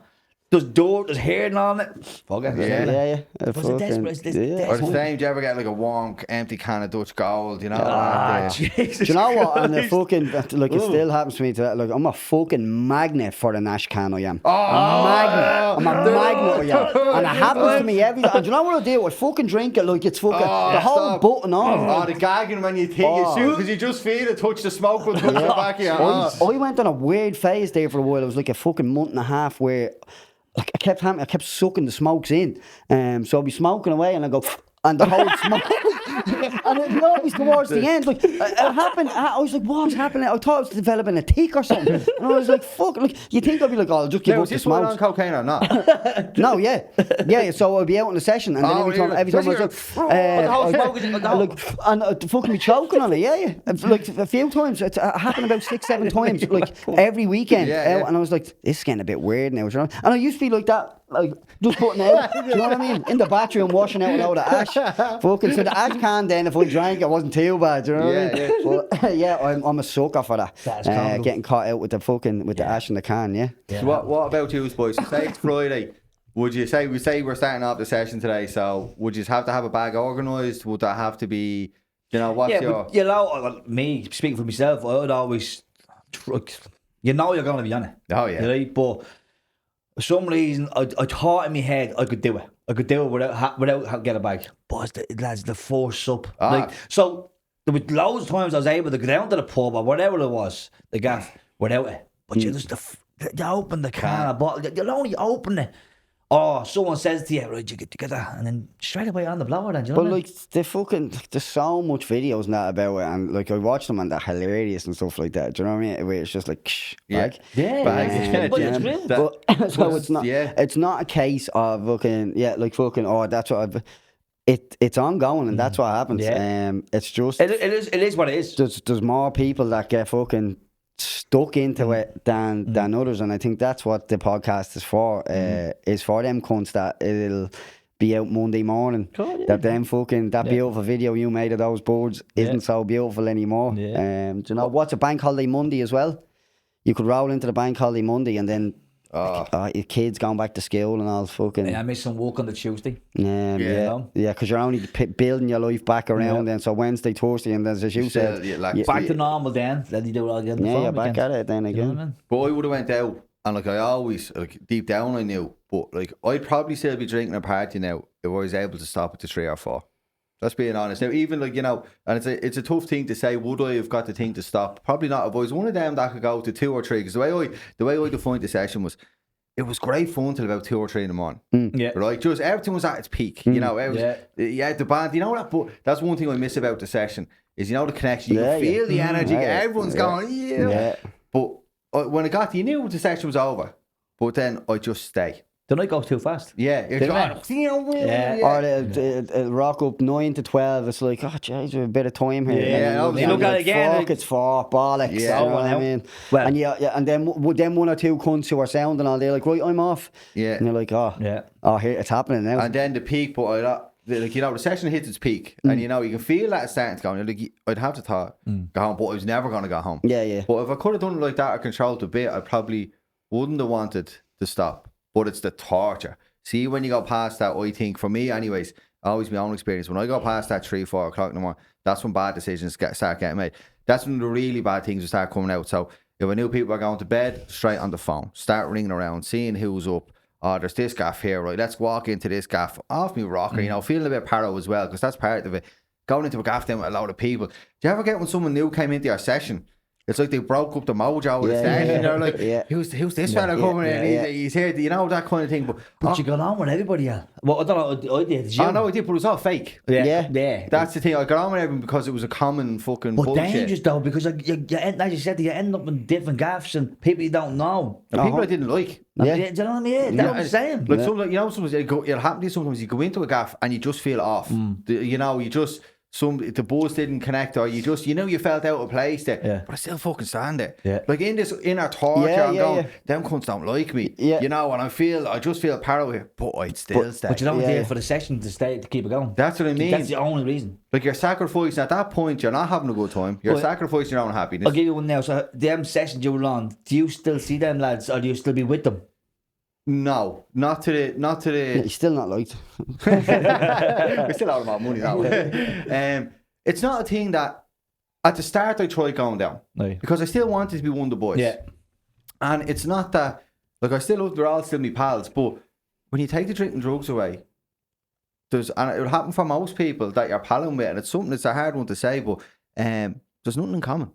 There's dirt, there's hair on it. Fuck it. Yeah. Was it desperate? Or the same, do you ever get like a warm, empty can of Dutch Gold, you know? Jesus. Do you know what? And the Christ. fucking, like, it still happens to me today. Like, I'm a fucking magnet for the Nash can, I am. Oh, I'm a magnet, I am. And it happens to me every time. And do you know what I do? I fucking drink it like it's fucking, the whole button on. Oh, the gagging when you think you shoot, because you just feel it touch the smoke will touch the back of your hand. I went on a weird phase there for a while. It was like a fucking month and a half where like I kept sucking the smokes in. So I'd be smoking away and I go and the whole smoke and it'd be always towards the end. Like it happened. I was like, what's happening? I thought I was developing a tic or something. And I was like, fuck. Like you think I'd be like, oh, I'll just give up the smokes. On cocaine or not? No, yeah. So I'd be out in the session, and then every time I was like, fucking be choking on it. Yeah. Like a few times, it happened about 6-7 times, like every weekend. And I was like, this is getting a bit weird now. And I used to be like that, like just putting out. Do you know what I mean? In the bathroom, washing out a load of ash. Fucking so the ash can. Then if I drank, it wasn't too bad. Do you know what I mean? But yeah, I'm a sucker for that. Getting caught out with the ash in the can. Yeah. So what about you, boys? So say it's Friday. Would you say we're starting off the session today? So would you have to have a bag organised? Would that have to be, you know, what's your? But, you know, me speaking for myself, I'd always, you know, you're gonna be on it. Oh yeah. Right? But for some reason, I thought in my head I could do it. I could do it without getting a bag. But lads, the force up. Like, so there was loads of times I was able to go down to the pub or whatever it was, the gaff, without it. But you just you open the can of bottle, you'll only open it. Oh, someone says to you, right, you get that, and then straight away on the blower then, do you know But what I mean? like the fucking, there's so much videos and that about it, and like I watch them and they're hilarious and stuff like that. Do you know what I mean? Where it's just like, bag. But it's real. But so it's not a case of fucking that's what I've. It's ongoing and that's what happens. It's just It is what it is. There's more people that get fucking stuck into it than others, and I think that's what the podcast is for. Is for them cunts that it'll be out Monday morning. That them fucking beautiful video you made of those birds isn't so beautiful anymore. Do you know what's a bank holiday Monday as well? You could roll into the bank holiday Monday and then your kids going back to school and all fucking. I miss some work on the Tuesday. Because you're only building your life back around then. So Wednesday, Thursday, and then as you said, back to normal then. Then you do it all again. You're back at it then again. You know what I mean? But I would have went out and like I always deep down I knew, but like I'd probably still be drinking a party now if I was able to stop at the 3 or 4. That's being honest. Now, even like, you know, and it's a tough thing to say, would I have got the thing to stop? Probably not. If I was one of them that could go to 2 or 3, because the way I defined the session was, it was great fun till about 2 or 3 in the morning. Right? Just everything was at its peak. You know, the band, you know that, but that's one thing I miss about the session is, you know, the connection. You can feel the energy. Everyone's going, But when I got to, you knew the session was over. But then I just stay. The night goes too fast. Or it'll rock up 9 to 12. It's like, oh, jeez, we have a bit of time here. You look at it again. Fuck, it's 4 bollocks. You know what I mean? Well, and then 1 or 2 cunts who are sounding all day, like, right, I'm off. And you're like, here, it's happening now. And then the peak, but like, you know, the session hits its peak, and you know, you can feel that it's starting to go. And like, I'd have to thought, go home, but I was never going to go home. But if I could have done it like that or controlled a bit, I probably wouldn't have wanted to stop. But it's the torture. See, when you go past that, I think, for me anyways, always my own experience, when I go past that 3-4 o'clock in the morning, that's when bad decisions start getting made. That's when the really bad things will start coming out. So if I knew people were going to bed, straight on the phone, start ringing around, seeing who's up. Oh, there's this gaff here, right? Let's walk into this gaff. Off me rocker, you know, feeling a bit paro as well, because that's part of it. Going into a gaff then with a load of people. Do you ever get when someone new came into your session it's like they broke up the mojo of the station. They're like, who's this fella coming in? He's here, you know, that kind of thing. But you got on with everybody else. Well, I don't know, I did. Did you? I know I did, but it was all fake. Yeah. That's the thing. I got on with everyone because it was a common fucking But bullshit. dangerous though, because you as you said, you end up in different gaffs and people you don't know. And people I didn't like. Do you know what I mean? That's what I'm saying. Like, you know, sometimes it'll happen to you. Sometimes you go into a gaff and you just feel off. You know, you just the buzz didn't connect, or you know you felt out of place there. But I still fucking stand there. Like in our torture, I'm going, them cunts don't like me. You know, and I just feel paranoid, but I'd still stay. But you don't do it for the session to stay to keep it going. That's what I mean. That's the only reason. Like you're sacrificing at that point. You're not having a good time. You're sacrificing your own happiness. I'll give you one now. So them sessions you were on, do you still see them lads, or do you still be with them? No, not to the. He's still not liked. We still out of my money now. It's not a thing that at the start I tried going down because I still wanted to be one of the boys. Yeah, and it's not that like I still love they're all still my pals, but when you take the drink and drugs away, and it would happen for most people that you're palling with, and it's something that's a hard one to say, but there's nothing in common.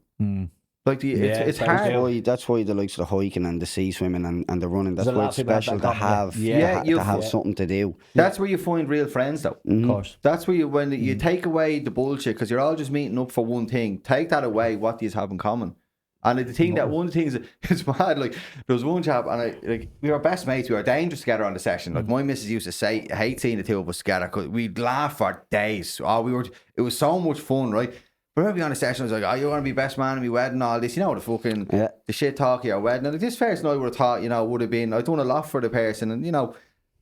Like it's hard. That's why the likes of the hiking and the sea swimming and the running. That's why it's special to have. To have something to do. That's where you find real friends, though. Of course. That's where when you take away the bullshit because you're all just meeting up for one thing. Take that away. What do you have in common? And the thing one of the things it's mad. Like there was one chap, and we were best mates. We were dangerous together on the session. Like my missus used to say, I hate seeing the two of us together because we'd laugh for days. It was so much fun, right? But I'd be on a session, I was like, oh, you want to be best man at my wedding, all this, you know, the fucking, the shit talk at your wedding. And like, this first night I would have thought, you know, would have been, I'd done a lot for the person. And, you know,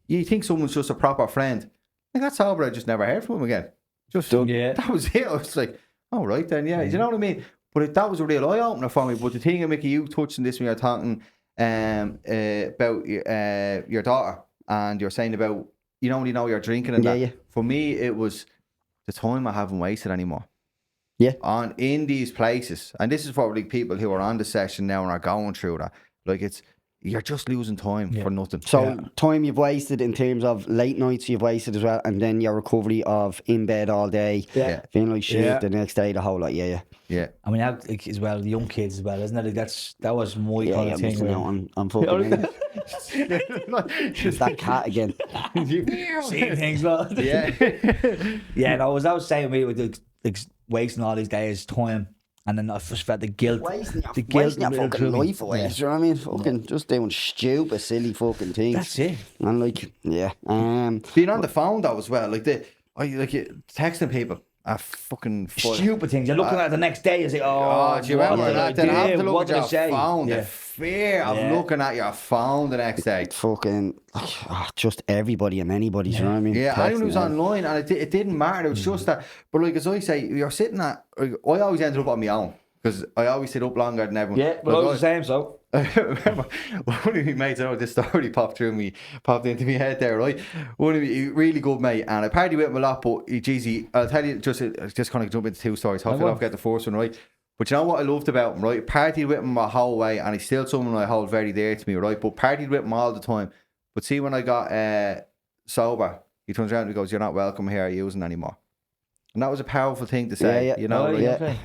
you think someone's just a proper friend. Like, that's sober, I just never heard from him again. That was it. I was like, oh, right then, do you know what I mean? But that was a real eye-opener for me. But the thing, Mickey, you touched on this when you were talking about your daughter. And you're saying about, you know you're drinking and that. For me, it was the time I haven't wasted anymore. In these places, and this is for like people who are on the session now and are going through that. Like you're just losing time for nothing. So time you've wasted in terms of late nights you've wasted as well, and then your recovery of in bed all day, feeling like shit the next day, the whole lot. I mean, like, as well, the young kids as well, isn't it? Like, that was my kind of thing. I'm fucking. It's that cat again. Seeing things, well. No, as I was saying, me with like wasting all these days, time, and then I just felt the guilt. Wasting your fucking life away. You know what I mean? Fucking just doing stupid, silly fucking things. That's it. And like, being on the phone though as well, like you texting people. Fucking stupid things. You're looking at it the next day. You say, do you remember that? Then have to look at your phone. The fear of looking at your phone the next day. Fucking just everybody and anybody. You know what I mean? Yeah, anyone who's online, and it didn't matter. It was just that. But like as I say, you're sitting at. I always ended up on my own because I always sit up longer than everyone. Yeah, but I was the same. So. I remember one of my mates, this story popped into my head there, right? One of my really good mate, and I partied with him a lot, but I'll tell you, just kind of jump into two stories. Hopefully I'll get the first one right. But you know what I loved about him, right? Partied with him my whole way, and he's still someone I hold very dear to me, right? But partied with him all the time. But see, when I got sober, he turns around and he goes, "You're not welcome here using anymore." And that was a powerful thing to say, you know,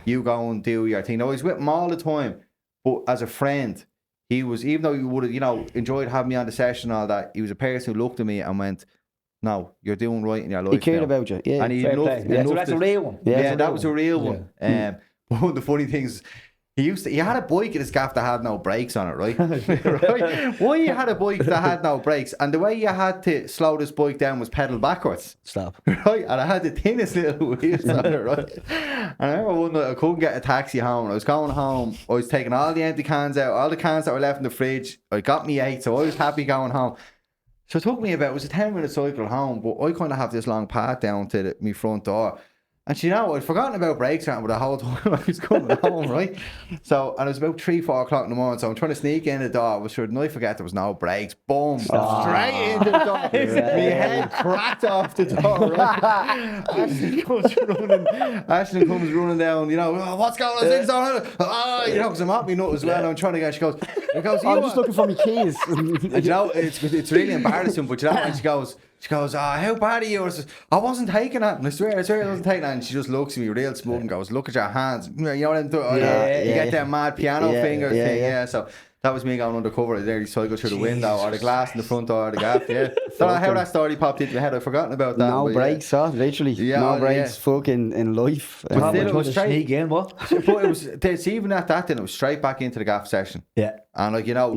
you go and do your thing. I was with him all the time, but as a friend, he was, even though you would have, you know, enjoyed having me on the session and all that, he was a person who looked at me and went, "No, you're doing right in your life." He cared about you, and he loved so that's a real one. That was a real one. One of the funny things, he had a bike in his gaff that had no brakes on it, right? Right? Why you had a bike that had no brakes, and the way you had to slow this bike down was pedal backwards. Stop. Right? And I had the thinnest little wheels on it, right? And I remember one night I couldn't get a taxi home. I was going home. I was taking all the empty cans out, all the cans that were left in the fridge. I got me 8, so I was happy going home. So it took me it was a 10-minute cycle home, but I kind of have this long path down to my front door. And you know, I'd forgotten about brakes around, but the whole time I was coming home, right? So, and it was about 3-4 o'clock in the morning, so I'm trying to sneak in the door. I was sure, didn't I forget there was no brakes? Boom! Straight into the door. My head cracked off the door, right? Ashley comes running down, you know, "Oh, what's going on? Things on?" You know, because I'm at me nut as well, and I'm trying to get, she goes, I'm just looking for my keys. And you know, it's really embarrassing, but you know, and she She goes, how bad are you? I says, I wasn't taking that. And I swear I wasn't taking that. And she just looks at me real smug and goes, look at your hands. You know them, you get that mad piano finger thing. Yeah, so that was me going undercover there. So I go through the window or the glass in the front door of the gaff. Yeah. Don't know how that story popped into my head. I've forgotten about that. No breaks, literally. No breaks fucking in life. But still, it was sneak in, what? But it was even at that, then it was straight back into the gaff session. Yeah. And like, you know,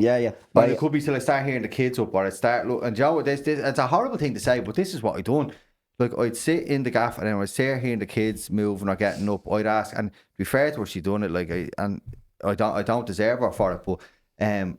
like it could be till I start hearing the kids up or I start look. And Joe, this it's a horrible thing to say, but this is what I done. Like I'd sit in the gaff and then I'd start hearing the kids moving or getting up. I'd ask, and to be fair to her, she done it. Like I don't deserve her for it, but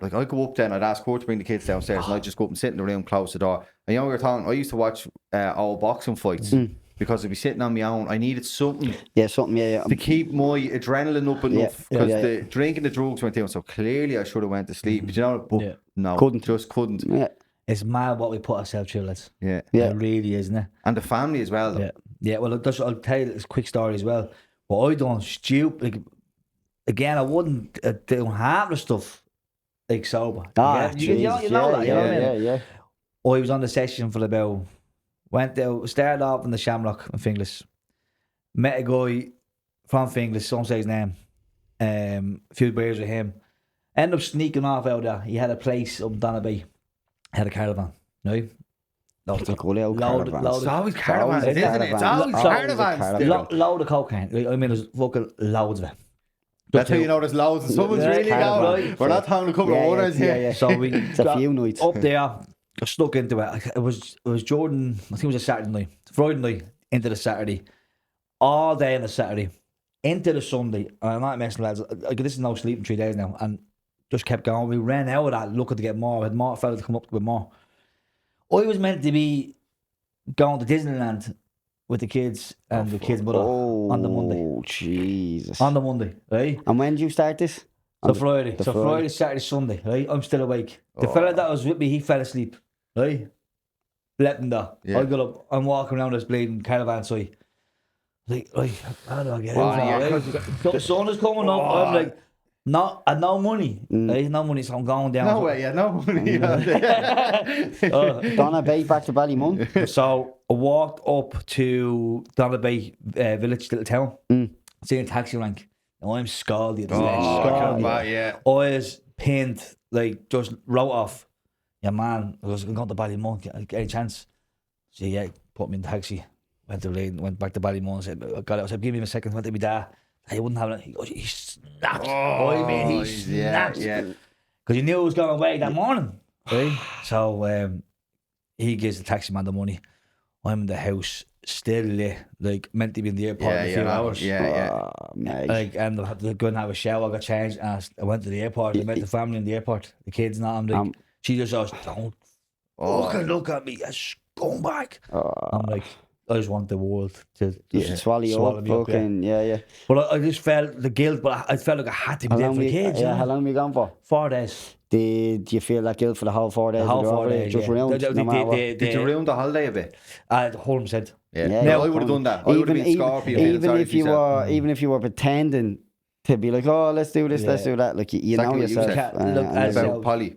like I'd go up then, I'd ask her to bring the kids downstairs, and I'd just go up and sit in the room, close the door. And you know, we were talking, I used to watch old boxing fights because I'd be sitting on my own. I needed something, to keep my adrenaline up enough because the drinking the drugs went down. So clearly, I should have went to sleep. But you know, but no, couldn't. Yeah. It's mad what we put ourselves through, lads. Yeah, It really is, isn't it? And the family as well. Though. Yeah. Well, I'll tell you this quick story as well. But I done stupid. Like, again, I wouldn't do half the stuff like sober. You know that. You know what I mean? Yeah. I was on the session for about, went out, started off in the Shamrock in Finglas. Met a guy from Finglas, don't say his name. A few beers with him. Ended up sneaking off out there. He had a place up in Donabay. Had a caravan, right? It's always caravans, isn't it? It's always caravans. Load of cocaine. I mean, there's fucking loads of it. That's how you know there's loads. And someone's really going. We're not talking a couple of orders here. Yeah. So we it's a few nights up there. Got stuck into it. It was Jordan. I think it was a Saturday night, Friday night into the Saturday, all day on the Saturday, into the Sunday. And I'm not messing, lads. This is no sleeping 3 days now, and just kept going. We ran out of that looking to get more. We had more fellas to come up with more. I was meant to be going to Disneyland with the kids and the kids' mother on the Monday. Oh, Jesus. On the Monday, right? And when did you start this? So Friday. Friday, Saturday, Sunday, right? I'm still awake. The fella that was with me, he fell asleep, right? Let him there. I got up, I'm walking around this bleeding caravan site. Like, how do I get out? The sun is coming up. I'm like, no money. Right? No money, so I'm going down. No way, no money. Donna Bay back to Ballymun. So I walked up to Donna Bay village, little town. Seeing a taxi rank. Now I'm scalded. I was pinned, like just wrote off. Yeah, man, I was going to Ballymun. Any chance? So yeah, put me in the taxi. Went back to Ballymun and said, I got it. I said, give me a second. Went to me dad. He wouldn't have it. He goes, he snapped. He snapped. Because he knew it was going away that morning. Right? So he gives the taxi man the money. I'm in the house, still lit, like meant to be in the airport in a few hours. Like, and I had to go and have a shower. I got changed, and I went to the airport. I met the family in the airport, the kids, and I'm like, she just goes, don't fucking look at me, it's going back. I'm like, I just want the world to swallow you up. Fucking, But I just felt the guilt, but I felt like I had to be there for the kids. How long were you gone for? 4 days. Did you feel that guilt for the whole 4 days? The whole 4 days, just ruined. Did you ruin the holiday a bit? 100%. No, I would have done that. I would have been Scorpion. Even if you were pretending to be like, oh, let's do this, let's do that. Like you know yourself. About Polly.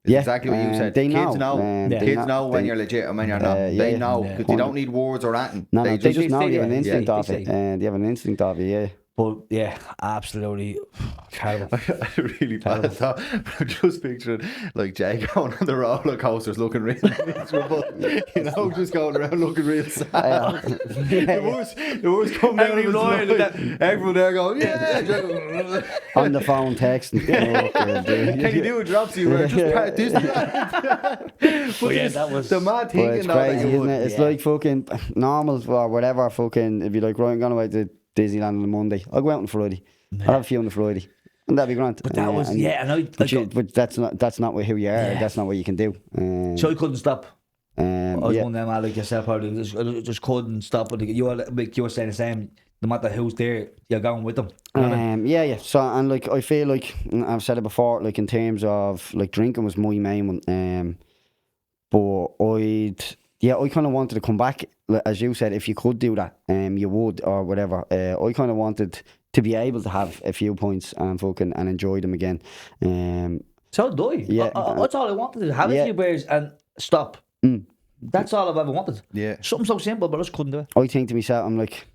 Exactly what you said. They kids know. Kids know when you're legit and when you're not. They know because they don't need words or anything. No, they just know. You have an instinct of it. They have an instinct of it. Yeah. But yeah, absolutely terrible. Really bad. I'm just picturing like Jay going on the roller coasters looking real miserable. You know, just going around looking real sad. The worst coming out of his line. Everyone there going, on the phone texting. Can you do a drop to you where just part Disneyland? But yeah, that was the mad thing. It's crazy, isn't it? It's like fucking normal or whatever. Fucking if you like, right, I'm going away to Disneyland on the Monday. I'll go out on Friday. I'll have a few on the Friday, and that'd be grand. But that was I know. But that's not who you are. That's not what you can do. So you couldn't stop. I was one of them, like yourself, I just couldn't stop. But you were saying the same. No matter who's there, you're going with them. So and like I feel like I've said it before. Like in terms of like drinking was my main one. But I kind of wanted to come back, as you said, if you could do that, you would, or whatever. I kind of wanted to be able to have a few points and enjoy them again. So do I. That's all I wanted to have a few beers and stop. That's all I've ever wanted. Yeah. Something so simple, but I just couldn't do it. I think to myself, I'm like,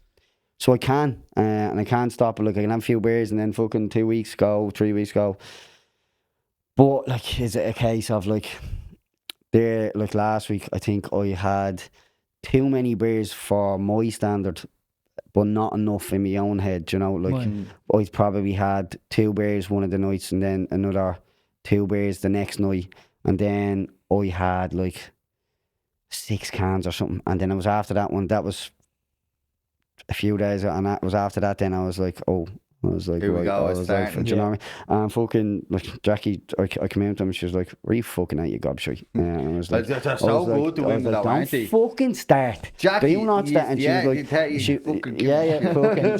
so I can, and I can't stop it. Like, I can have a few beers and then fucking 2 weeks go, 3 weeks go. But, like, is it a case of, like, there, like, last week, I think I had too many beers for my standard, but not enough in my own head, you know? Like, I probably had 2 beers one of the nights and then another 2 beers the next night. And then I had, like, 6 cans or something. And then it was after that one, that was a few days, and that was after that. Then I was like, here we go. I was like, do you know what I mean? And fucking, like, Jackie, I came out to him and she was like, "Were you fucking out, you gobshite?" And I was like, that's so good to women, though, aren't they? "Don't fucking start. Jackie, do not start." And she was like, fucking.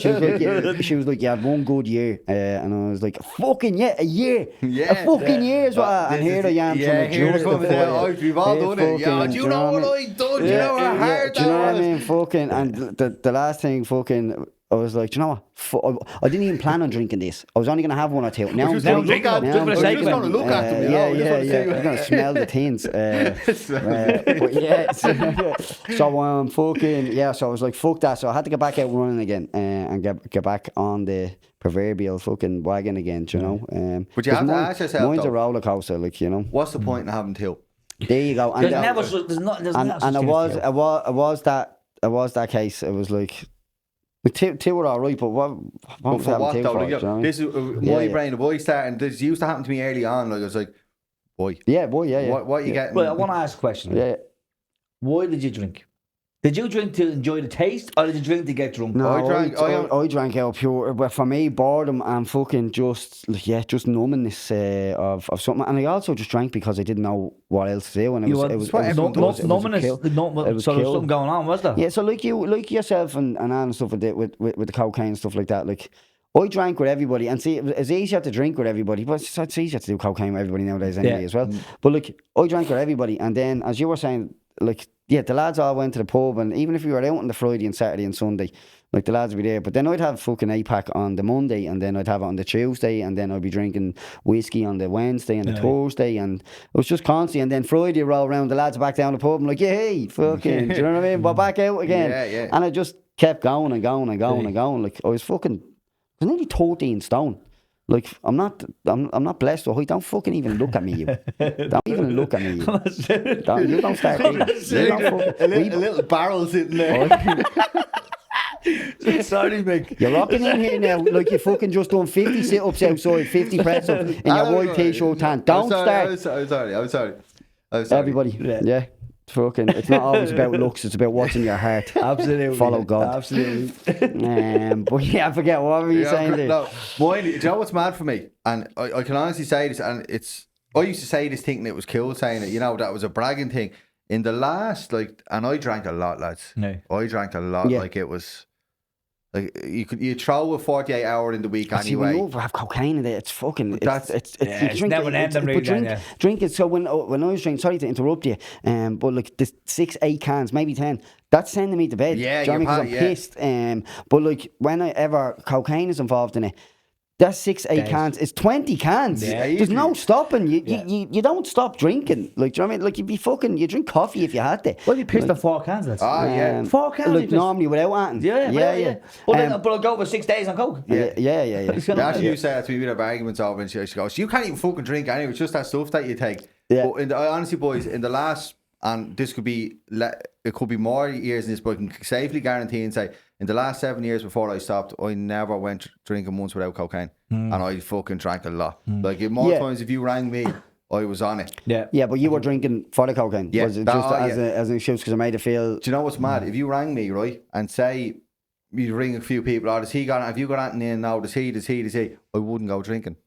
She was like, "You had one good year," and I was like, "Fucking yeah, a year, a fucking year is what." And here I am trying to justify. We've all done it. Yeah, do you know what I've done? Do you know how hard that was? Do you know what I mean? Fucking, and the last thing, fucking, I was like, do you know what? I didn't even plan on drinking this. I was only going to have 1 or 2. Now I'm just drink at them. Just going to look at them. Yeah. I'm going to smell the things. But yeah. So fucking, yeah. So I was like, fuck that. So I had to get back out running again and get back on the proverbial fucking wagon again, do you know? But you have to ask yourself, mine's though, a roller coaster, like, you know. what's the point in having 2? There you go. And it was that case. It was like, two were alright, but what But for what though? For, you know? This is my brain. The boy starting. This used to happen to me early on. Like, I was like, boy. Yeah, boy, yeah. What you getting? Well, I want to ask a question. Yeah. Why did you drink? Did you drink to enjoy the taste, or did you drink to get drunk? No, I drank out pure. But for me, boredom and fucking just numbness of something. And I also just drank because I didn't know what else to do. And it was numbness. So there was something going on, was there? Yeah. So like yourself and stuff with the cocaine and stuff like that. Like, I drank with everybody, and see, it's easier to drink with everybody, but it's easier to do cocaine with everybody nowadays anyway as well. But like, I drank with everybody, and then as you were saying, like, yeah, the lads all went to the pub, and even if we were out on the Friday and Saturday and Sunday, like, the lads would be there. But then I'd have fucking 8-pack on the Monday, and then I'd have it on the Tuesday, and then I'd be drinking whiskey on the Wednesday and the Thursday, and it was just constant. And then Friday roll around, the lads are back down the pub, and like, yeah, hey, fucking, do you know what I mean? We're back out again. Yeah. And I just kept going and going and going and going. Like, I was nearly 13 stone. Like, I'm not blessed with height. Don't fucking even look at me, you. Don't even look at me, you. You don't start a little barrel sitting there. Sorry, Mick. You're rocking in here now like you fucking just done 50 sit-ups outside, 50 press-ups in your white t-shirt tan. Don't start. I'm sorry. Everybody, yeah. Fucking, it's not always about looks, it's about what's in your heart. Absolutely. Follow God. Absolutely. But yeah, I forget, what were you saying there? No, do you know what's mad for me? And I can honestly say this, and I used to say this thinking it was cool saying it, you know, that was a bragging thing. In the last, like, and I drank a lot, lads. No. I drank a lot, like, it was... Like, you throw a 48-hour in the week anyway. See, when you have cocaine in there, it's fucking... It's never ending really. Drink it. So when I was drinking, sorry to interrupt you, but like the 6-8 cans, maybe 10, that's sending me to bed. Yeah, because I'm pissed. But like, whenever cocaine is involved in it, that's 6-8 cans. It's 20 cans. Yeah, there's no stopping. You don't stop drinking. Like, do you know what I mean? Like, you drink coffee if you had to. Well, you pissed on 4 cans. That's 4 cans. Like, normally without acting. Yeah. Well, but I'll go for 6 days on coke. Yeah. Actually, you said that to me, we'd have arguments over, and she goes, "You can't even fucking drink anyway. It's just that stuff that you take." Yeah. But honestly, boys, in the last, and this could be, it could be more years than this, but I can safely guarantee and say, in the last 7 years before I stopped, I never went drinking once without cocaine. And I fucking drank a lot. Like, more times if you rang me, I was on it. Yeah, but you were drinking for the cocaine. Yeah. Was it just as an excuse because I made it feel... Do you know what's mad? If you rang me, right, and say, you ring a few people, have you got anything in now? Does he? I wouldn't go drinking.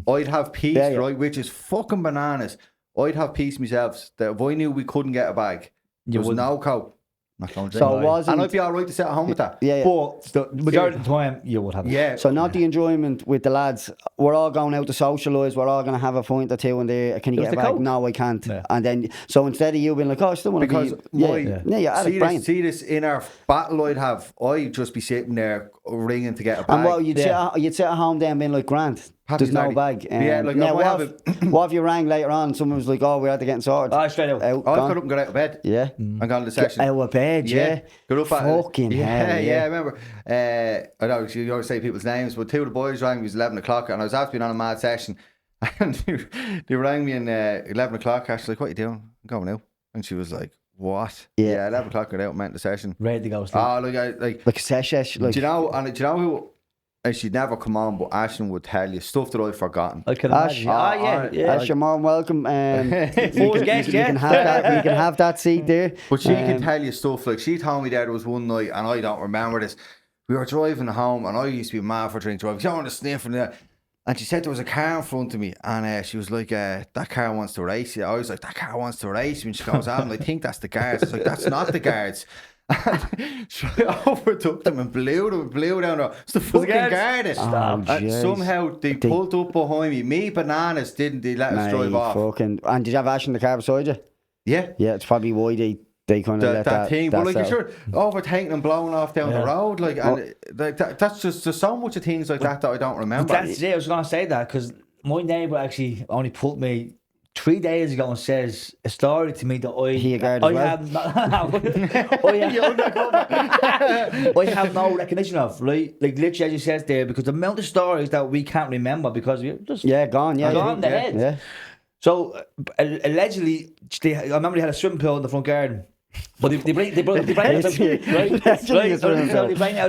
I'd have peace, right, which is fucking bananas. I'd have peace myself that if I knew we couldn't get a bag, there was no coke. Not going to drink. And I'd be alright to sit at home with that. Yeah. But the majority of the time, you would have it. Yeah. So not the enjoyment with the lads. We're all going out to socialise. We're all going to have a pint or two in there. Can you get a bag? No, I can't. Yeah. And then, so instead of you being like, oh, I still want to be... Because see this inner battle I'd have, I'd just be sitting there ringing to get a bag. And what, you'd sit at home then being like, Grant, There's no exactly. bag. Yeah, like, now, I might have what if you rang later on and someone was like, oh, we had to get sorted? Straight out. I've gone. got up and got out of bed. Yeah. And gone to the Get session. out of bed, yeah. Got up Fucking hell, yeah. I remember. I know you always say people's names, but two of the boys rang me. It was 11 o'clock, and I was after being on a mad session. And they rang me at 11 o'clock. Actually, like, what are you doing? I'm going out. And she was like, what? Yeah. 11 o'clock, got out, went to the session. Ready to go sleep. Oh, like Like a sesh, like. do you know who? And she'd never come on, but Ashton would tell you stuff that I've forgotten. I can Ash, imagine. Yeah. Ash, you're more than welcome. First guest, you can have that. You can have that seat there. But she can tell you stuff. Like, she told me there was one night, and I don't remember this. We were driving home, and I used to be mad for drink driving. She don't want to sniff and that. And she said there was a car in front of me, and she was like, that car wants to race you. I was like, that car wants to race me. And she goes, I think that's the guards. I was like, that's not the guards. And she overtook them and blew down the road. It's the fucking guard. And somehow they pulled up behind me. Me bananas didn't they let us drive off. And did you have Ash in the car beside you? Yeah. Yeah, it's probably why they kind of let that thing. that But like, you're settle. sure overtaking and blowing off down the road, like, and like that's just there's so much of things like that I don't remember. That's it. I was going to say that because my neighbour actually only pulled me 3 days ago and says a story to me that I have no recognition of, right? Like literally as you said there, because the amount of stories that we can't remember because we're just gone the head. Yeah. So allegedly, I remember they had a swimming pool in the front garden. But they bring out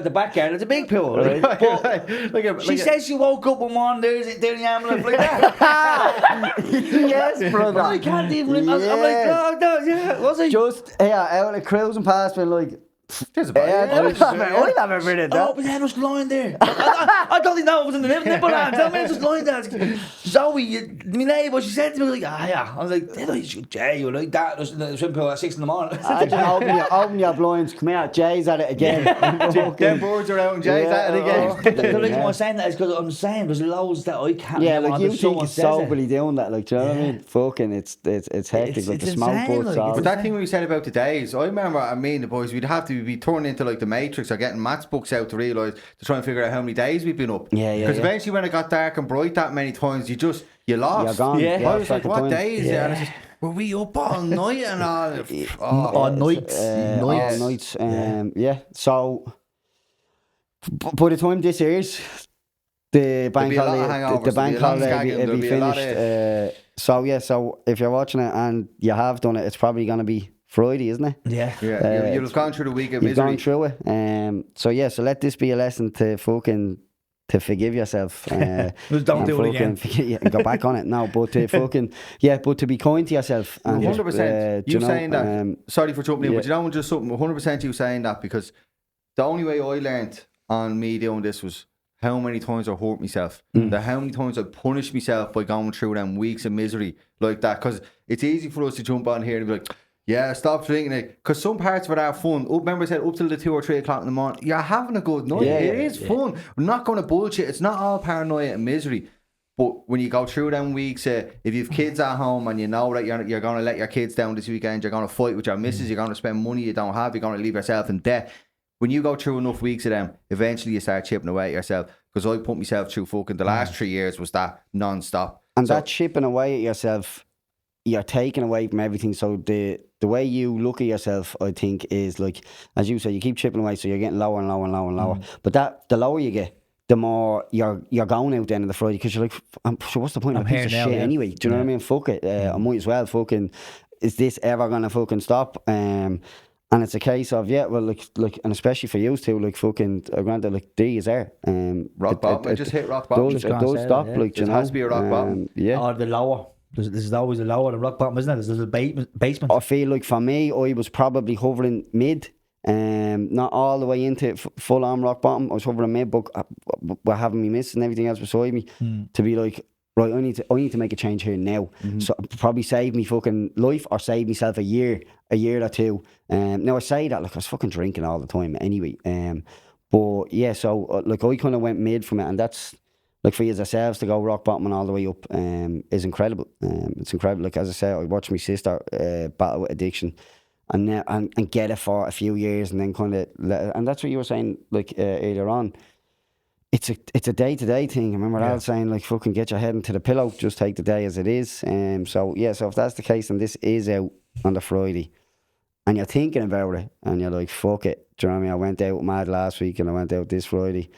the back garden. It's a big pool, right? But she says she woke up one morning, there's the ambulance like that. Yes, brother. I can't even remember. I'm like, no, yeah, was it? Just out of cruising past me, like. There's a bag. I'll have a minute. Oh, but then it was lying there. I don't think that was in the nipple hand. Tell me it was lying there. Zoe, my neighbour, she said to me, like, yeah. I was like, Jay, you like that? In the swimming pool at 6 in the morning. Open your blinds, come out, Jay's at it again. Them boards are out and Jay's at it again. The reason why I'm saying that is because I'm saying there's loads that I can't remember. Like, you think it's soberly doing that, like, do you know what I mean? Fucking, it's hectic, like the smoke boards. But that thing we said about the days, I remember, me and the boys, we'd have to be turned into like the Matrix or getting maths books out to realise, to try and figure out how many days we've been up. Because eventually when it got dark and bright that many times, you lost. You're gone. I was like, what day is it? And I said, were we up all night and all? All nights. All nights. So, by the time this airs, the bank holiday will be finished. So if you're watching it and you have done it, it's probably going to be Friday, isn't it? Yeah. You'll have gone through the week of misery. You've gone through it. So let this be a lesson to forgive yourself. Don't do it again. And go back on it. No, but but to be kind to yourself. 100%. You saying that? Sorry for jumping in, Yeah. but you know, just something. 100% you saying that, because the only way I learned on me doing this was how many times I hurt myself. How many times I punished myself by going through them weeks of misery like that. Because it's easy for us to jump on here and be like, yeah, stop drinking it. Because some parts of it are fun. Remember I said up till the 2 or 3 o'clock in the morning, you're having a good night. It is fun. We're not going to bullshit. It's not all paranoia and misery. But when you go through them weeks, if you've kids at home and you know that you're going to let your kids down this weekend, you're going to fight with your missus, you're going to spend money you don't have, you're going to leave yourself in debt. When you go through enough weeks of them, eventually you start chipping away at yourself. Because I put myself through fucking the last 3 years was that non-stop. And that chipping away at yourself, you're taking away from everything. So the way you look at yourself, I think, is like, as you say, you keep chipping away, so you're getting lower and lower and lower and lower. But the lower you get, the more you're going out then on the Friday, because you're like, so what's the point? I'm a piece of shit anyway. Do you know what I mean? Fuck it. I might as well fucking, is this ever gonna fucking stop? And it's a case of, like, and especially for you too, like, fucking, granted, like, D is there. Rock bottom. It just hit rock bottom. It does stop, like, it has to be a rock bottom. Or the lower. This is always a lower than rock bottom, isn't it? There's a basement. I feel like for me, I was probably hovering mid, not all the way into full on rock bottom. I was hovering mid, but we're having me miss and everything else beside me to be like, right, I need to make a change here now. So probably save me fucking life or save myself a year or two. Now I say that, like, I was fucking drinking all the time anyway. But yeah, so like I kind of went mid from it, and that's, like, for yourselves to go rock bottom and all the way up is incredible. It's incredible. Like, as I said, I watched my sister battle with addiction and get it for a few years, and then kind of, and that's what you were saying, like, earlier on. it's a day-to-day thing. I remember Al saying, like, fucking get your head into the pillow, just take the day as it is. So if that's the case, and this is out on the Friday, and you're thinking about it, and you're like, fuck it. Do you know what I mean? I went out mad last week, and I went out this Friday.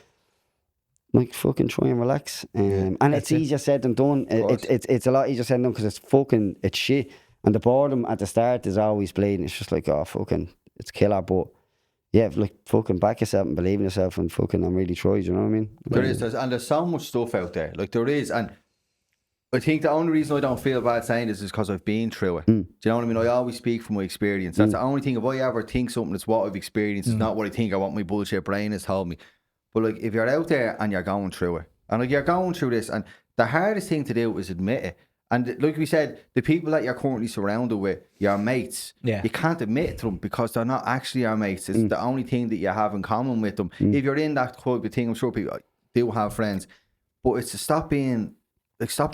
Like, fucking try and relax. And it's easier said than done. It's a lot easier said than done, because it's shit. And the boredom at the start is always bleeding. It's just like, oh, fucking, it's killer, but... Yeah, like, fucking back yourself and believe in yourself, and fucking, I'm really tried, you know what I mean? There's so much stuff out there. Like, there is, and I think the only reason I don't feel bad saying this is because I've been through it. Do you know what I mean? I always speak from my experience. That's the only thing. If I ever think something, it's what I've experienced. It's not what I think or what my bullshit brain has told me. But, like, if you're out there and you're going through it, and, like, you're going through this, and the hardest thing to do is admit it. And like we said, the people that you're currently surrounded with, your mates, you can't admit it to them because they're not actually your mates. It's the only thing that you have in common with them. If you're in that type of thing, I'm sure people do have friends, but it's to stop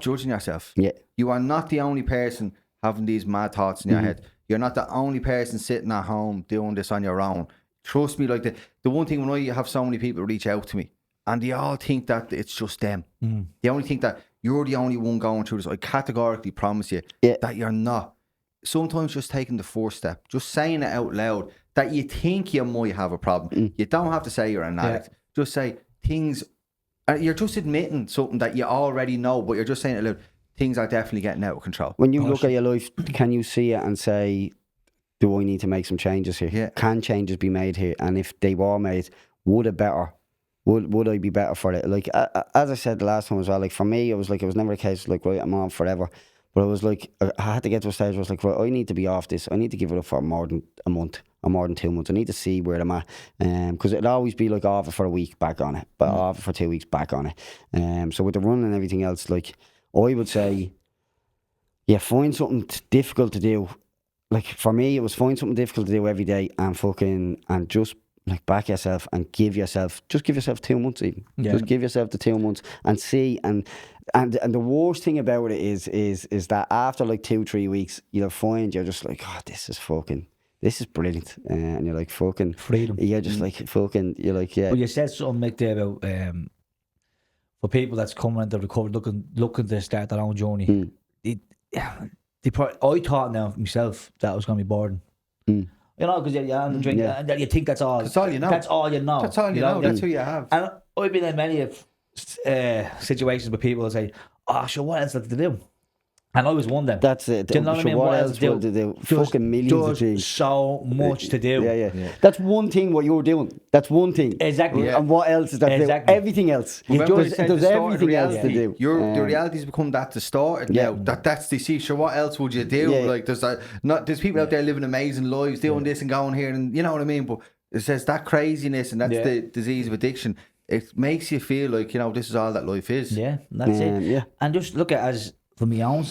judging yourself. Yeah. You are not the only person having these mad thoughts in your head. You're not the only person sitting at home doing this on your own. Trust me, like the one thing, when I have so many people reach out to me, and they all think that it's just them. They only think that you're the only one going through this. I categorically promise you that you're not. Sometimes just taking the first step, just saying it out loud, that you think you might have a problem. You don't have to say you're an addict. Just say things, you're just admitting something that you already know, but you're just saying it loud. Things are definitely getting out of control. When you look at your life, can you see it and say, do I need to make some changes here? Yeah. Can changes be made here? And if they were made, would I be better for it? Like, as I said the last time as well, like, for me, it was never a case like, right, I'm on forever. But it was like, I had to get to a stage where I was like, right, I need to be off this. I need to give it up for more than a month or more than 2 months. I need to see where I'm at. Because it'd always be like, off it for a week, back on it. But off it for 2 weeks, back on it. So with the run and everything else, like, I would say, find something difficult to do. Like, for me, it was find something difficult to do every day and just, like, back yourself and give yourself 2 months even. Just give yourself the 2 months and see. And the worst thing about it is that after like 2-3 weeks, you'll find you're just like, oh, this is brilliant. And you're like, fucking freedom. You're just like, fucking, you're like, yeah. Well, you said something, Mick, there about for people that's coming into recovery, looking to start their own journey. I thought now myself that I was going to be boring. You know, because you're on the drink, and you think that's all. That's all you know. That's all you know. That's all you know. That's who you have. And I've been in many situations where people will say, "Oh, sure, what else is to do?" And I was one of them. That's it. Do you know what I mean? What else to do? Fucking millions of things. So much to do. Yeah. That's one thing what you're doing. That's one thing. Exactly. And what else is that? Exactly. Everything else. There's everything else to do. The reality's become that distorted now. That's the see. Sure, what else would you do? Like, there's people out there living amazing lives, doing this and going here, and you know what I mean. But it says that craziness, and that's the disease of addiction. It makes you feel like, you know, this is all that life is. Yeah, that's it. Yeah. And just look at as for my own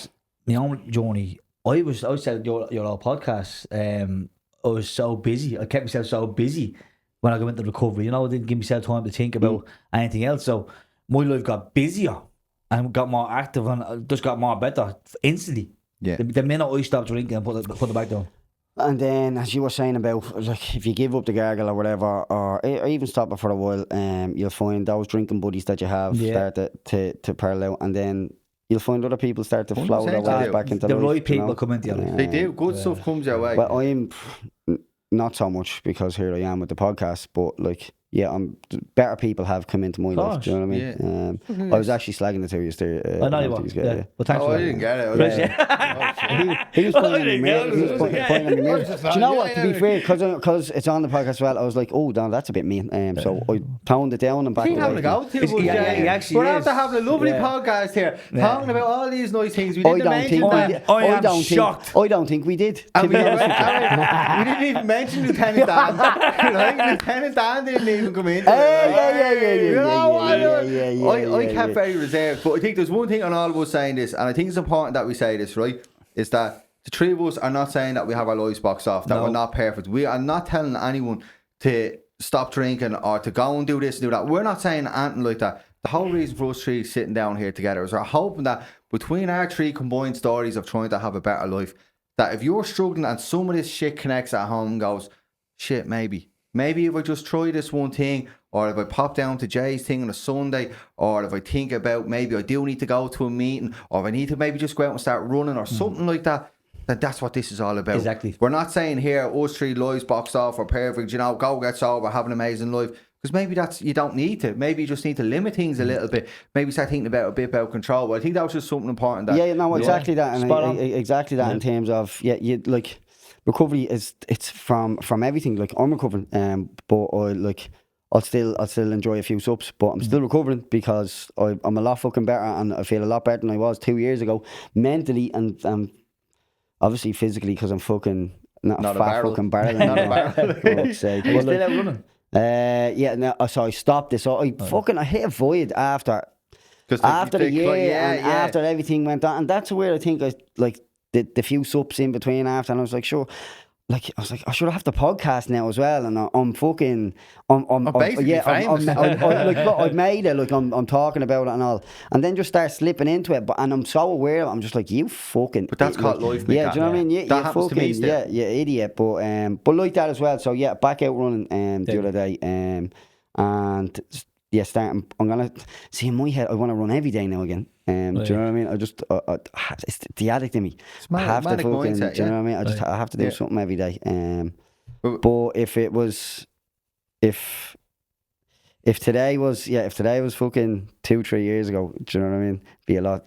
journey. I said your old podcast. I was so busy. I kept myself so busy when I went to recovery. You know, I didn't give myself time to think about anything else. So my life got busier and got more active and just got more better instantly. Yeah. The minute I stopped drinking and put it back down. And then, as you were saying about, like, if you give up the gargle or whatever, or even stop it for a while, you'll find those drinking buddies that you have start to parallel, and then you'll find other people start to flow their way back into the life. right people come into your life. They do. Good stuff comes your way. Well, I'm not so much, because here I am with the podcast, but like, better people have come into my life. Do you know what I mean? I was actually slagging the two of you there. I know you were. Well, thanks for I didn't get it. He was pointing at me. Do you know what? To be fair, because it's on the podcast as well, I was like, oh, no, that's a bit mean. So I toned it down and back away. Having a go to he actually We're after having a lovely podcast here, talking about all these nice things. We didn't mention that. I don't think we did. To be honest with you, we didn't even mention Lieutenant Dan. Lieutenant Dan didn't even come in. I kept very reserved, but I think there's one thing on all of us saying this, and I think it's important that we say this, right? Is that the three of us are not saying that we have our lives boxed off, that we're not perfect. We are not telling anyone to stop drinking or to go and do this and do that. We're not saying anything like that. The whole reason for us three sitting down here together is we're hoping that between our three combined stories of trying to have a better life, that if you're struggling and some of this shit connects at home and goes, shit, maybe maybe if I just try this one thing, or if I pop down to Jay's thing on a Sunday, or if I think about maybe I do need to go to a meeting, or if I need to maybe just go out and start running or something like that, then that's what this is all about. Exactly. We're not saying here, us 3 lives boxed off are perfect, go get sober, have an amazing life. Because maybe you don't need to. Maybe you just need to limit things a little bit. Maybe start thinking about a bit about control. But I think that was just something important. That, exactly that. And exactly that Yeah. in terms of, you like, recovery it's from everything. Like, I'm recovering, but I'll still enjoy a few subs, but I'm still recovering because I'm a lot fucking better, and I feel a lot better than I was 2 years ago, mentally and obviously physically, because I'm fucking not a fat fucking barrel. Not a barrel. Are you still out running? So I stopped this. So I hit a void after the year after everything went on, and that's where I think I like the few subs in between after, and I was like, sure. Like, I was like, I should have the podcast now as well, and I'm basically famous. I've made it. Like, I'm talking about it and all, and then just start slipping into it. And I'm so aware. I'm just like, you fucking. But that's called life, mate. Yeah, do you know what I mean? Yeah, that happens to me still. Yeah, idiot. But like that as well. So yeah, back out running the other day, and starting. I'm gonna see in my head. I want to run every day now again. Do you know what I mean? I just it's the addict in me. I have to fucking. Mindset, do you know what I mean? I have to do something every day. But if today was fucking 2-3 years ago, do you know what I mean? Be a lot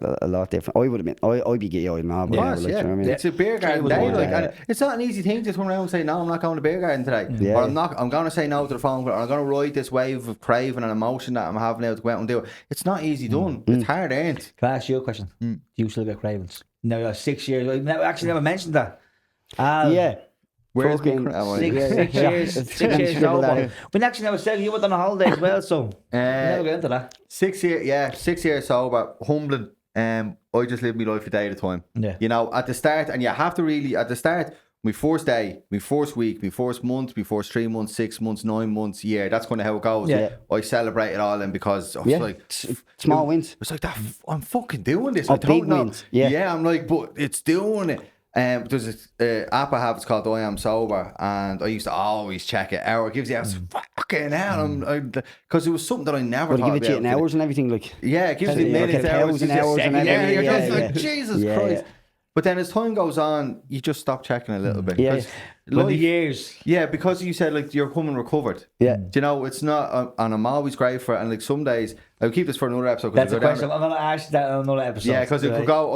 different. I would have been. I'd be gay now. Do you know what I mean? It's a beer garden day, and it's not an easy thing to turn around and say, no, I'm not going to beer garden today, or I'm going to say no to the phone, or I'm going to ride this wave of craving and emotion that I'm having now to go out and do it. It's not easy done. It's hard earned. Can I ask you a question? Do you still get cravings? No, you're 6 years. I actually never mentioned that. Where's Six years sober. We actually never said you went on a holiday as well, so we never get into that. 6 years, 6 years sober, humbling. I just live my life a day at a time. Yeah. You know, at the start, and you have to really, at the start, my first day, my first week, my first month, my first 3 months, 6 months, 9 months, year, that's kind of how it goes. Yeah. I celebrate it all, and because I was like, small wins. It's like that. I'm fucking doing this. I don't know. Wins. Yeah, I'm like, but it's doing it. There's an app I have, it's called I Am Sober, and I used to always check it out. It gives you fucking hell, because it was something that I never thought about. Give it to you in hours and everything, like. Yeah, it gives you minutes, hours and everything. Yeah, you're just like, Jesus Christ. Yeah. But then as time goes on, you just stop checking a little bit. Yeah. But the years. Yeah, because you said, like, you're coming recovered. Yeah. Do you know, it's not, and I'm always grateful for it. And like some days, I'll keep this for another episode. That's a question. I'm going to ask you that on another episode. Yeah, because I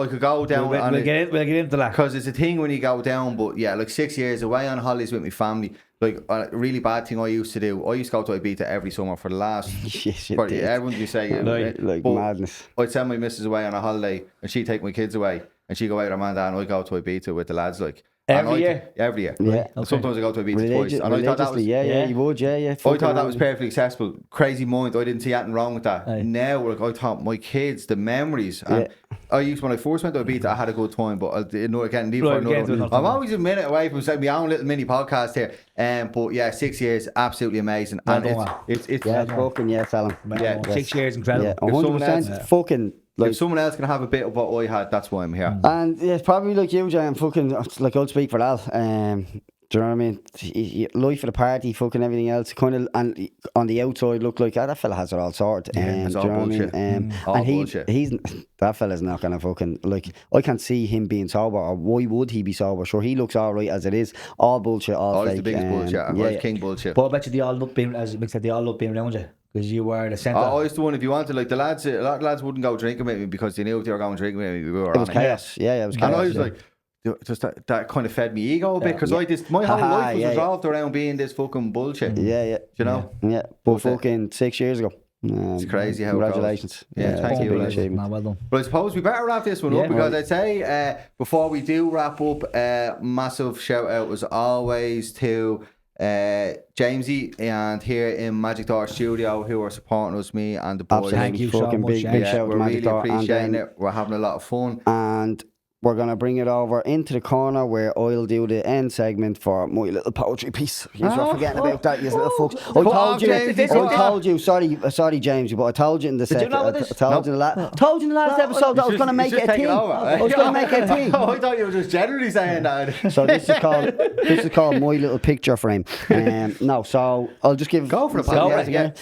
could go down. We'll get into that. Because it's a thing when you go down, but yeah, like 6 years away on holidays with my family. Like, a really bad thing I used to do, I used to go to Ibiza every summer for the last... Yes, everyone you say... like madness. I'd send my missus away on a holiday, and she'd take my kids away, and she'd go out with her man and I'd go to Ibiza with the lads, like... Every year? Every year. Yeah. Okay. Sometimes I go to Ibiza twice. And I thought that was... Yeah, you would, yeah. I thought that was perfectly accessible. Crazy mind. I didn't see anything wrong with that. Aye. Now, like, I thought my kids, the memories... And when I first went to Ibiza, I had a good time, but I'm always a minute away from my own little mini podcast here. But yeah, 6 years, absolutely amazing. And it's fucking Alan. Yeah, 6 years, incredible. Yeah, 100% fucking... Like, if someone else can have a bit of what I had, that's why I'm here. And yeah, probably like you, Jay, I'm fucking, like, I'll speak for that. Do you know what I mean? Life of the party, fucking everything else, kind of, and on the outside look like that fella has it all sorted. It's all bullshit. And bullshit. he's that fella's not gonna fucking, like, I can't see him being sober, or why would he be sober? Sure, he looks all right as it is. All bullshit, all fake. He's the biggest bullshit. Yeah, king bullshit. But I bet you they all love being, as Mick said, they all love being around you. Because you were the centre. I used to one, if you wanted, like, the lads, a lot of lads wouldn't go drinking with me because they knew if they were going drinking with me, we were it was chaos. Yeah, it was chaos. And I was like, just that kind of fed me ego a bit, because my whole life was resolved around being this fucking bullshit. Yeah. You know? Yeah. But fucking 6 years ago. It's crazy how congratulations. It goes. Yeah, thank you. Well done. But I suppose we better wrap this one up, because I'd say before we do wrap up, massive shout out as always to Jamesy and here in Magic Door Studio, who are supporting us, me and the boys. Thank you so much. Big shout out we're really appreciating it. We're having a lot of fun. And we're going to bring it over into the corner where I'll do the end segment for my little poetry piece. You're forgetting about that, you little fucks. I told you, sorry James, but I told you in the second. I told you in the last episode that I was going to make it a thing. I was going to make it a thing. I thought you were just generally saying that. So this is called my little picture frame. No, so I'll just give... Go for it, again.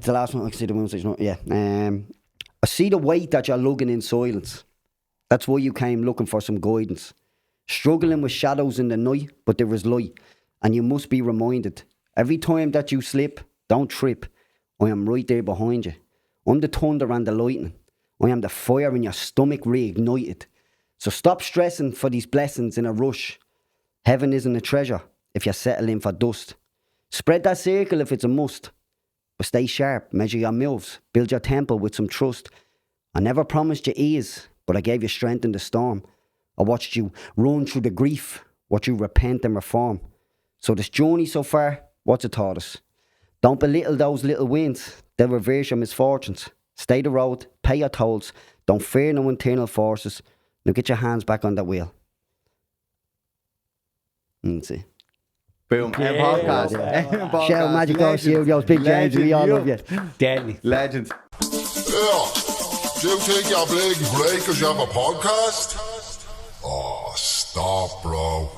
The last one, I can see the moon stage. Yeah. I see the weight that you're lugging in silence. That's why you came looking for some guidance. Struggling with shadows in the night, but there is light. And you must be reminded. Every time that you slip, don't trip. I am right there behind you. I'm the thunder and the lightning. I am the fire in your stomach reignited. So stop stressing for these blessings in a rush. Heaven isn't a treasure if you settle in for dust. Spread that circle if it's a must. But stay sharp, measure your moves, build your temple with some trust. I never promised you ease, but I gave you strength in the storm. I watched you run through the grief, watch you repent and reform. So this journey so far, what's it taught us? Don't belittle those little wins, they'll reverse your misfortunes. Stay the road, pay your tolls, don't fear no internal forces. Now get your hands back on that wheel. Let's see. Boom. Podcast. Shell Magic Dog Studios, Big James, we all love you. Deadly. Legend. Ja, do you think you're big break because you have a podcast? Oh, stop, bro.